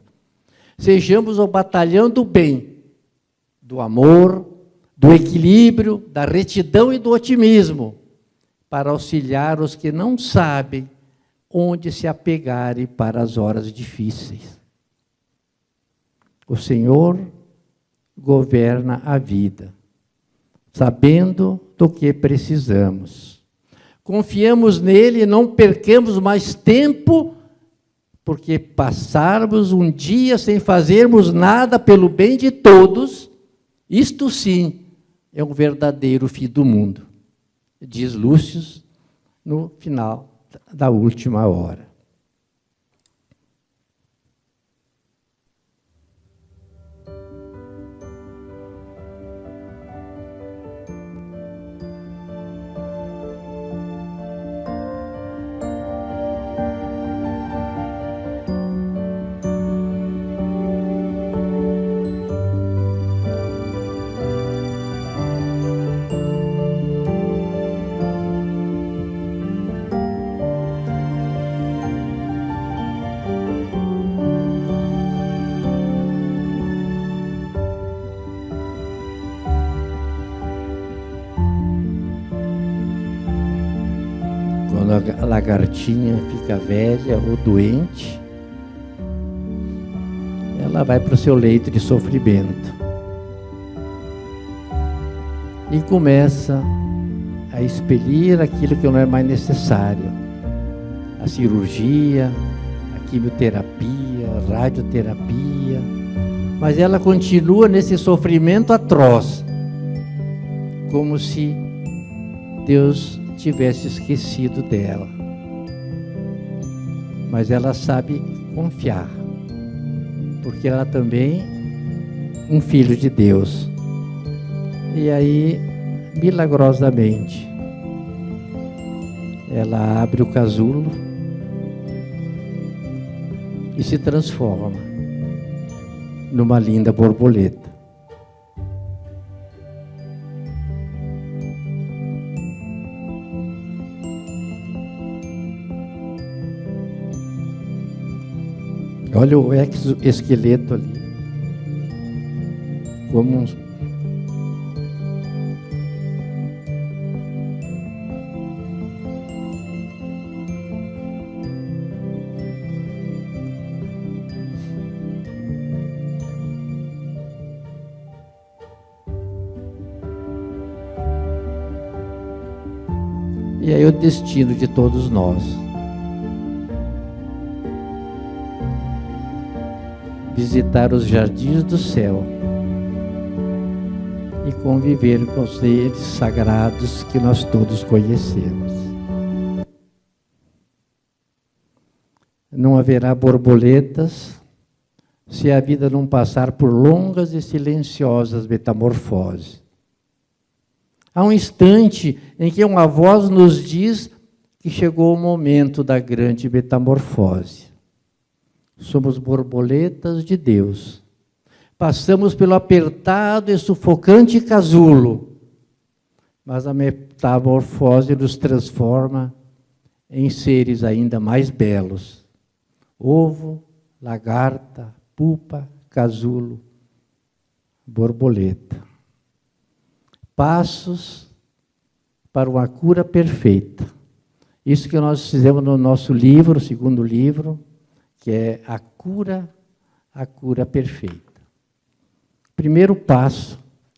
Sejamos o batalhão do bem, do amor, do equilíbrio, da retidão e do otimismo, para auxiliar os que não sabem onde se apegarem para as horas difíceis. O Senhor governa a vida, sabendo do que precisamos. Confiemos nele e não percamos mais tempo, porque passarmos um dia sem fazermos nada pelo bem de todos, isto sim é um verdadeiro fim do mundo, diz Lúcio no final da última hora. Quando a lagartinha fica velha ou doente, ela vai para o seu leito de sofrimento e começa a expelir aquilo que não é mais necessário. A cirurgia, a quimioterapia, a radioterapia, mas ela continua nesse sofrimento atroz, como se Deus tivesse esquecido dela. Mas ela sabe confiar porque ela também um filho de Deus. E aí, milagrosamente, ela abre o casulo e se transforma numa linda borboleta. Olha o exoesqueleto ali, como um... E aí o destino de todos nós. Visitar os jardins do céu e conviver com os seres sagrados que nós todos conhecemos. Não haverá borboletas se a vida não passar por longas e silenciosas metamorfoses. Há um instante em que uma voz nos diz que chegou o momento da grande metamorfose. Somos borboletas de Deus. Passamos pelo apertado e sufocante casulo, mas a metamorfose nos transforma em seres ainda mais belos. Ovo, lagarta, pupa, casulo, borboleta. Passos para uma cura perfeita. Isso que nós fizemos no nosso livro, o segundo livro, que é a cura perfeita. Primeiro passo,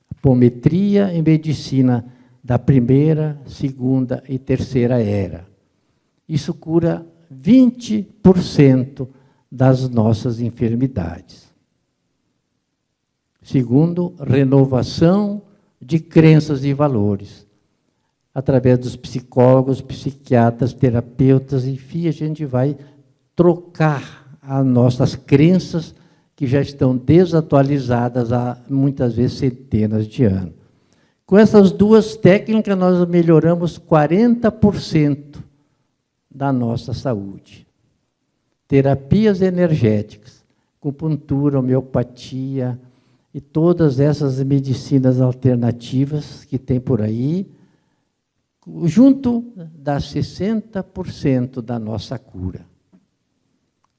apometria em medicina da primeira, segunda e terceira era. Isso cura 20% das nossas enfermidades. Segundo, renovação de crenças e valores. Através dos psicólogos, psiquiatras, terapeutas, enfim, a gente vai trocar as nossas crenças que já estão desatualizadas há, muitas vezes, centenas de anos. Com essas duas técnicas, nós melhoramos 40% da nossa saúde. Terapias energéticas, acupuntura, homeopatia e todas essas medicinas alternativas que tem por aí, junto dá 60% da nossa cura.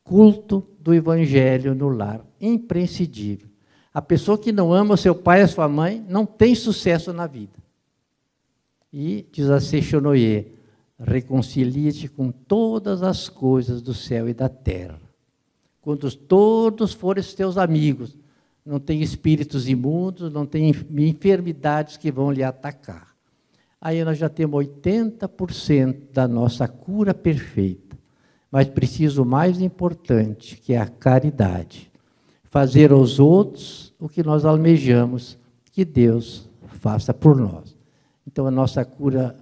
Culto do Evangelho no lar, imprescindível. A pessoa que não ama seu pai e sua mãe não tem sucesso na vida. E, diz a Sechonoye, reconcilie-te com todas as coisas do céu e da terra. Quando todos forem teus amigos, não tem espíritos imundos, não tem enfermidades que vão lhe atacar. Aí nós já temos 80% da nossa cura perfeita. Mas preciso o mais importante, que é a caridade. Fazer aos outros o que nós almejamos que Deus faça por nós. Então, a nossa cura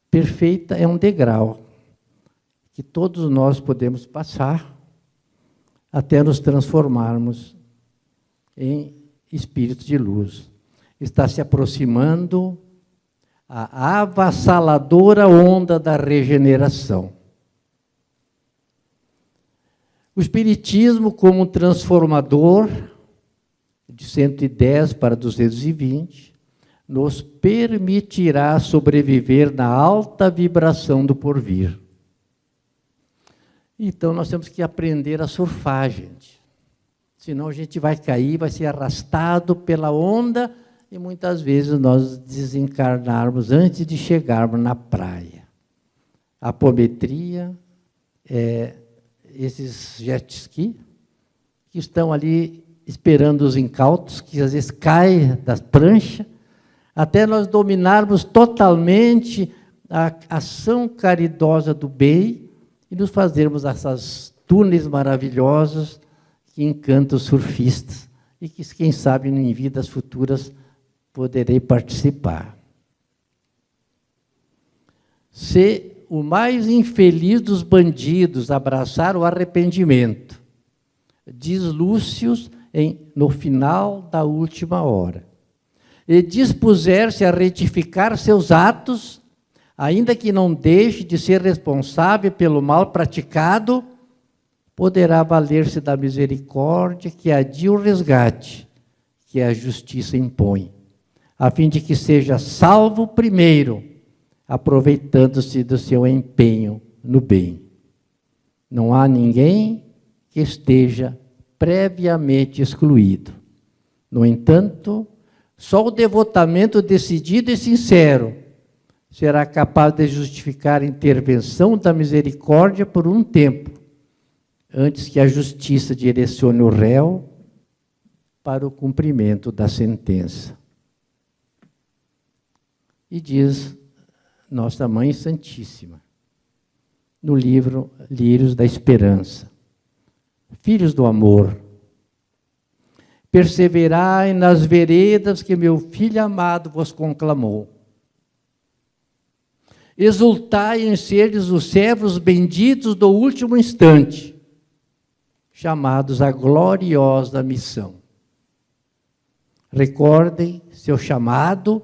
perfeita é um degrau que todos nós podemos passar até nos transformarmos em espíritos de luz. Está se aproximando a avassaladora onda da regeneração. O Espiritismo, como um transformador, de 110 para 220, nos permitirá sobreviver na alta vibração do porvir. Então, nós temos que aprender a surfar, gente. Senão a gente vai cair, vai ser arrastado pela onda e muitas vezes nós desencarnarmos antes de chegarmos na praia. A apometria é esses jet ski que estão ali esperando os incautos, que às vezes caem da prancha, até nós dominarmos totalmente a ação caridosa do bem e nos fazermos essas túneis maravilhosos que encantam os surfistas e que, quem sabe, em vidas futuras poderei participar. Se o mais infeliz dos bandidos abraçar o arrependimento diz Lúcio no final da última hora. E dispuser-se a retificar seus atos, ainda que não deixe de ser responsável pelo mal praticado, poderá valer-se da misericórdia que adia o resgate, que a justiça impõe, a fim de que seja salvo primeiro, aproveitando-se do seu empenho no bem. Não há ninguém que esteja previamente excluído. No entanto, só o devotamento decidido e sincero será capaz de justificar a intervenção da misericórdia por um tempo, antes que a justiça direcione o réu para o cumprimento da sentença. E diz Nossa Mãe Santíssima, no livro Lírios da Esperança: filhos do amor, perseverai nas veredas que meu Filho amado vos conclamou. Exultai em seres os servos benditos do último instante, chamados à gloriosa missão. Recordem seu chamado,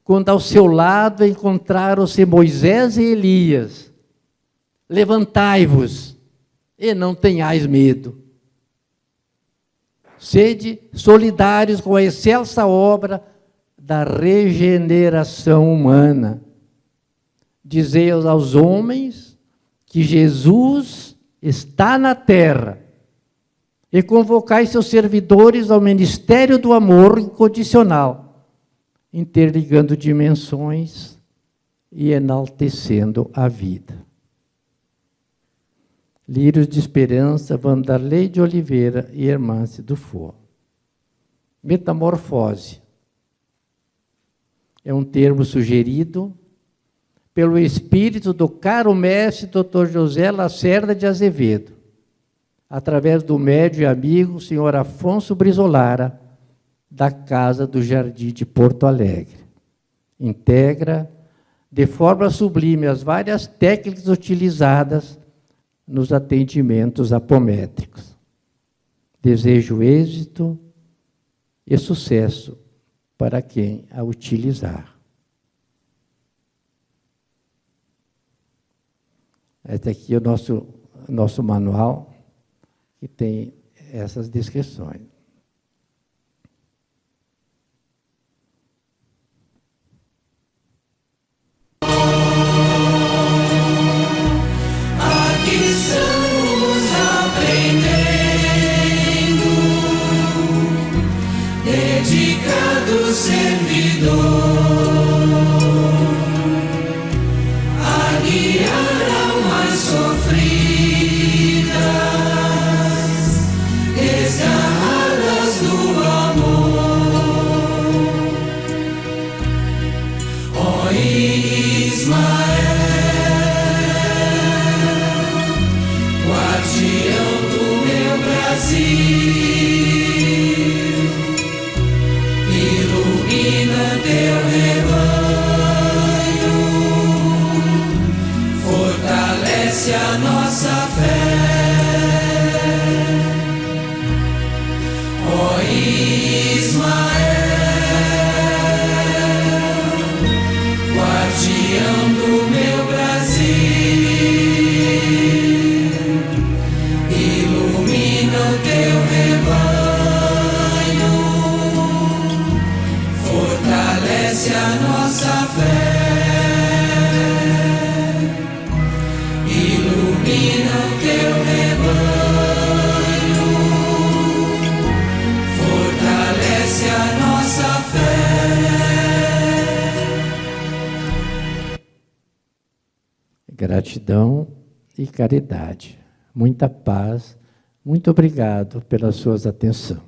quando ao seu lado encontraram-se Moisés e Elias. Levantai-vos e não tenhais medo. Sede solidários com a excelsa obra da regeneração humana. Dizei aos homens que Jesus está na terra e convocai seus servidores ao ministério do amor incondicional, interligando dimensões e enaltecendo a vida. Lírios de Esperança, Vanderlei de Oliveira e Hermance Dufour. Metamorfose é um termo sugerido pelo espírito do caro mestre Dr. José Lacerda de Azevedo, através do médium e amigo senhor Afonso Brizolara, da Casa do Jardim de Porto Alegre. Integra de forma sublime as várias técnicas utilizadas nos atendimentos apométricos. Desejo êxito e sucesso para quem a utilizar. Este aqui é o nosso manual, que tem essas descrições. Servidor, a guiar almas sofridas, desgarradas do amor. Ó Ismael, guardião do meu Brasil, teu rebanho, fortalece a nossa fé. Ó Ismael, guardião do meu Brasil, ilumina o teu rebanho, fortalece a nossa fé, ilumina o teu rebanho, fortalece a nossa fé. Gratidão e caridade. Muita paz. Muito obrigado pela sua atenção.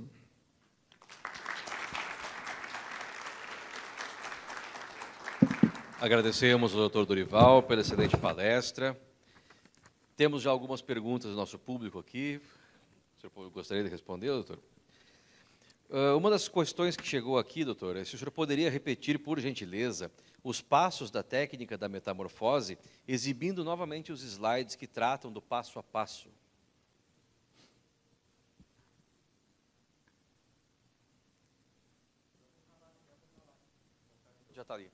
Agradecemos ao doutor Dorival pela excelente palestra. Temos já algumas perguntas do nosso público aqui. O senhor gostaria de responder, doutor? Uma das questões que chegou aqui, doutor, é se o senhor poderia repetir, por gentileza, os passos da técnica da metamorfose, exibindo novamente os slides que tratam do passo a passo. já está ali.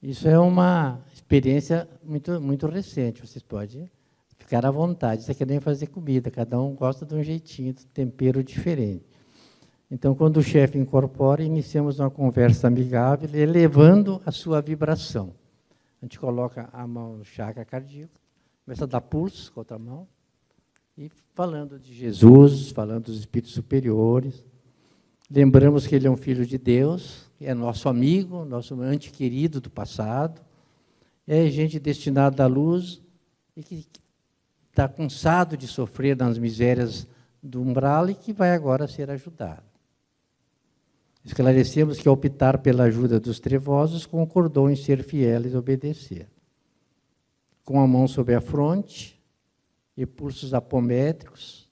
Isso é uma experiência muito recente. Vocês podem ficar à vontade. Isso é que nem fazer comida. Cada um gosta de um jeitinho, de tempero diferente. Então, quando o chefe incorpora, iniciamos uma conversa amigável, elevando a sua vibração. A gente coloca a mão no chakra cardíaco, começa a dar pulsos com a outra mão, e falando de Jesus, falando dos espíritos superiores. Lembramos que ele é um filho de Deus, é nosso amigo, nosso ente querido do passado, é gente destinada à luz e que está cansado de sofrer nas misérias do umbral e que vai agora ser ajudado. Esclarecemos que, ao optar pela ajuda dos trevosos, concordou em ser fiel e obedecer. Com a mão sobre a fronte e pulsos apométricos,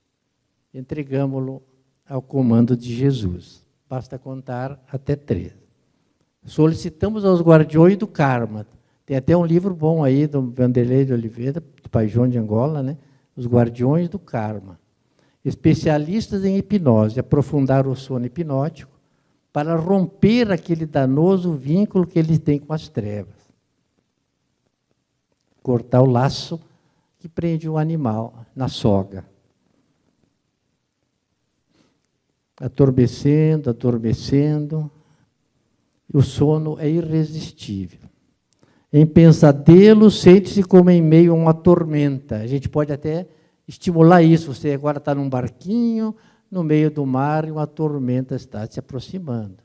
entregamo-lo ao comando de Jesus. Basta contar até 3. Solicitamos aos guardiões do karma. Tem até um livro bom aí, do Vanderlei de Oliveira, do Pai João de Angola, né? Os guardiões do karma. Especialistas em hipnose, aprofundar o sono hipnótico para romper aquele danoso vínculo que ele tem com as trevas. Cortar o laço que prende o animal na soga. Adormecendo, o sono é irresistível. Em pesadelo, sente-se como em meio a uma tormenta. A gente pode até estimular isso. Você agora está num barquinho, no meio do mar, e uma tormenta está se aproximando.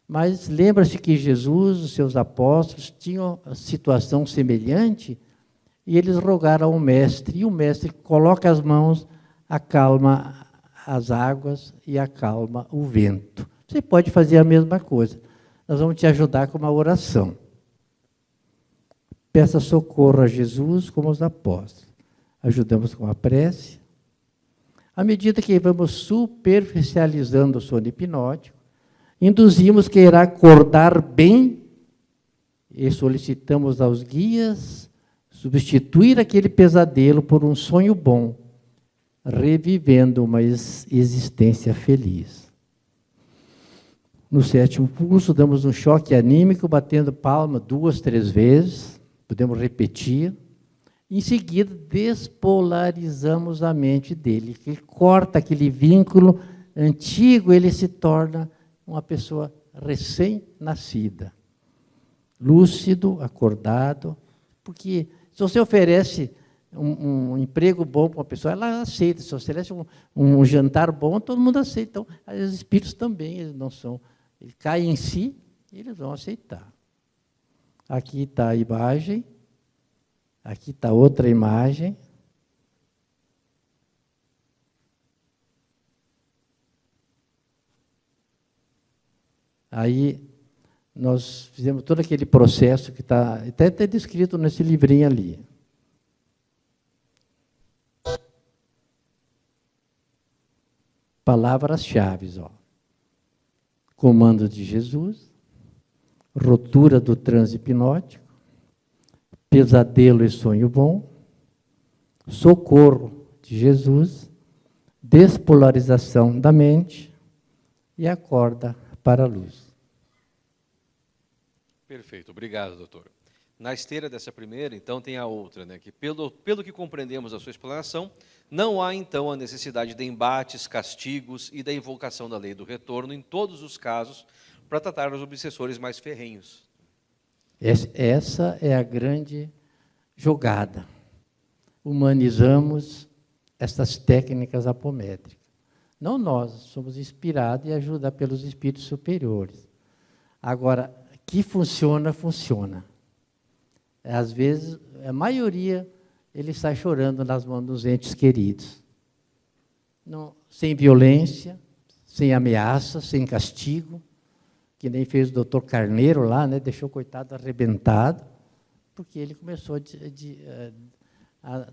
Mas lembra-se que Jesus, os seus apóstolos, tinham situação semelhante, e eles rogaram ao Mestre, e o Mestre coloca as mãos, acalma as águas e acalma o vento. Você pode fazer a mesma coisa. Nós vamos te ajudar com uma oração. Peça socorro a Jesus como os apóstolos. Ajudamos com a prece. À medida que vamos superficializando o sono hipnótico, induzimos que irá acordar bem e solicitamos aos guias substituir aquele pesadelo por um sonho bom, revivendo uma existência feliz. No 7º pulso, damos um choque anímico, batendo palma 2, 3 vezes, podemos repetir. Em seguida, despolarizamos a mente dele, que corta aquele vínculo antigo, ele se torna uma pessoa recém-nascida, lúcido, acordado, porque se você oferece um emprego bom para uma pessoa, ela aceita. Se você oferece um jantar bom, todo mundo aceita. Então, os espíritos também, eles não são, eles caem em si, e eles vão aceitar. Aqui está a imagem, aqui está outra imagem. Aí nós fizemos todo aquele processo que está até descrito nesse livrinho ali. Palavras-chave, ó. Comando de Jesus, rotura do transe hipnótico, pesadelo e sonho bom, socorro de Jesus, despolarização da mente e acorda para a luz. Perfeito, obrigado, doutor. Na esteira dessa primeira, então, tem a outra, né, que pelo que compreendemos da sua explanação, não há, então, a necessidade de embates, castigos e da invocação da lei do retorno em todos os casos para tratar os obsessores mais ferrenhos. Essa é a grande jogada. Humanizamos essas técnicas apométricas. Não nós, somos inspirados e ajudados pelos espíritos superiores. Agora, que funciona, funciona. Às vezes, a maioria, ele sai chorando nas mãos dos entes queridos. Não, sem violência, sem ameaça, sem castigo. que nem fez o doutor Carneiro lá, né? Deixou o coitado arrebentado, porque ele começou a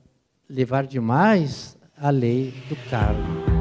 levar demais a lei do karma.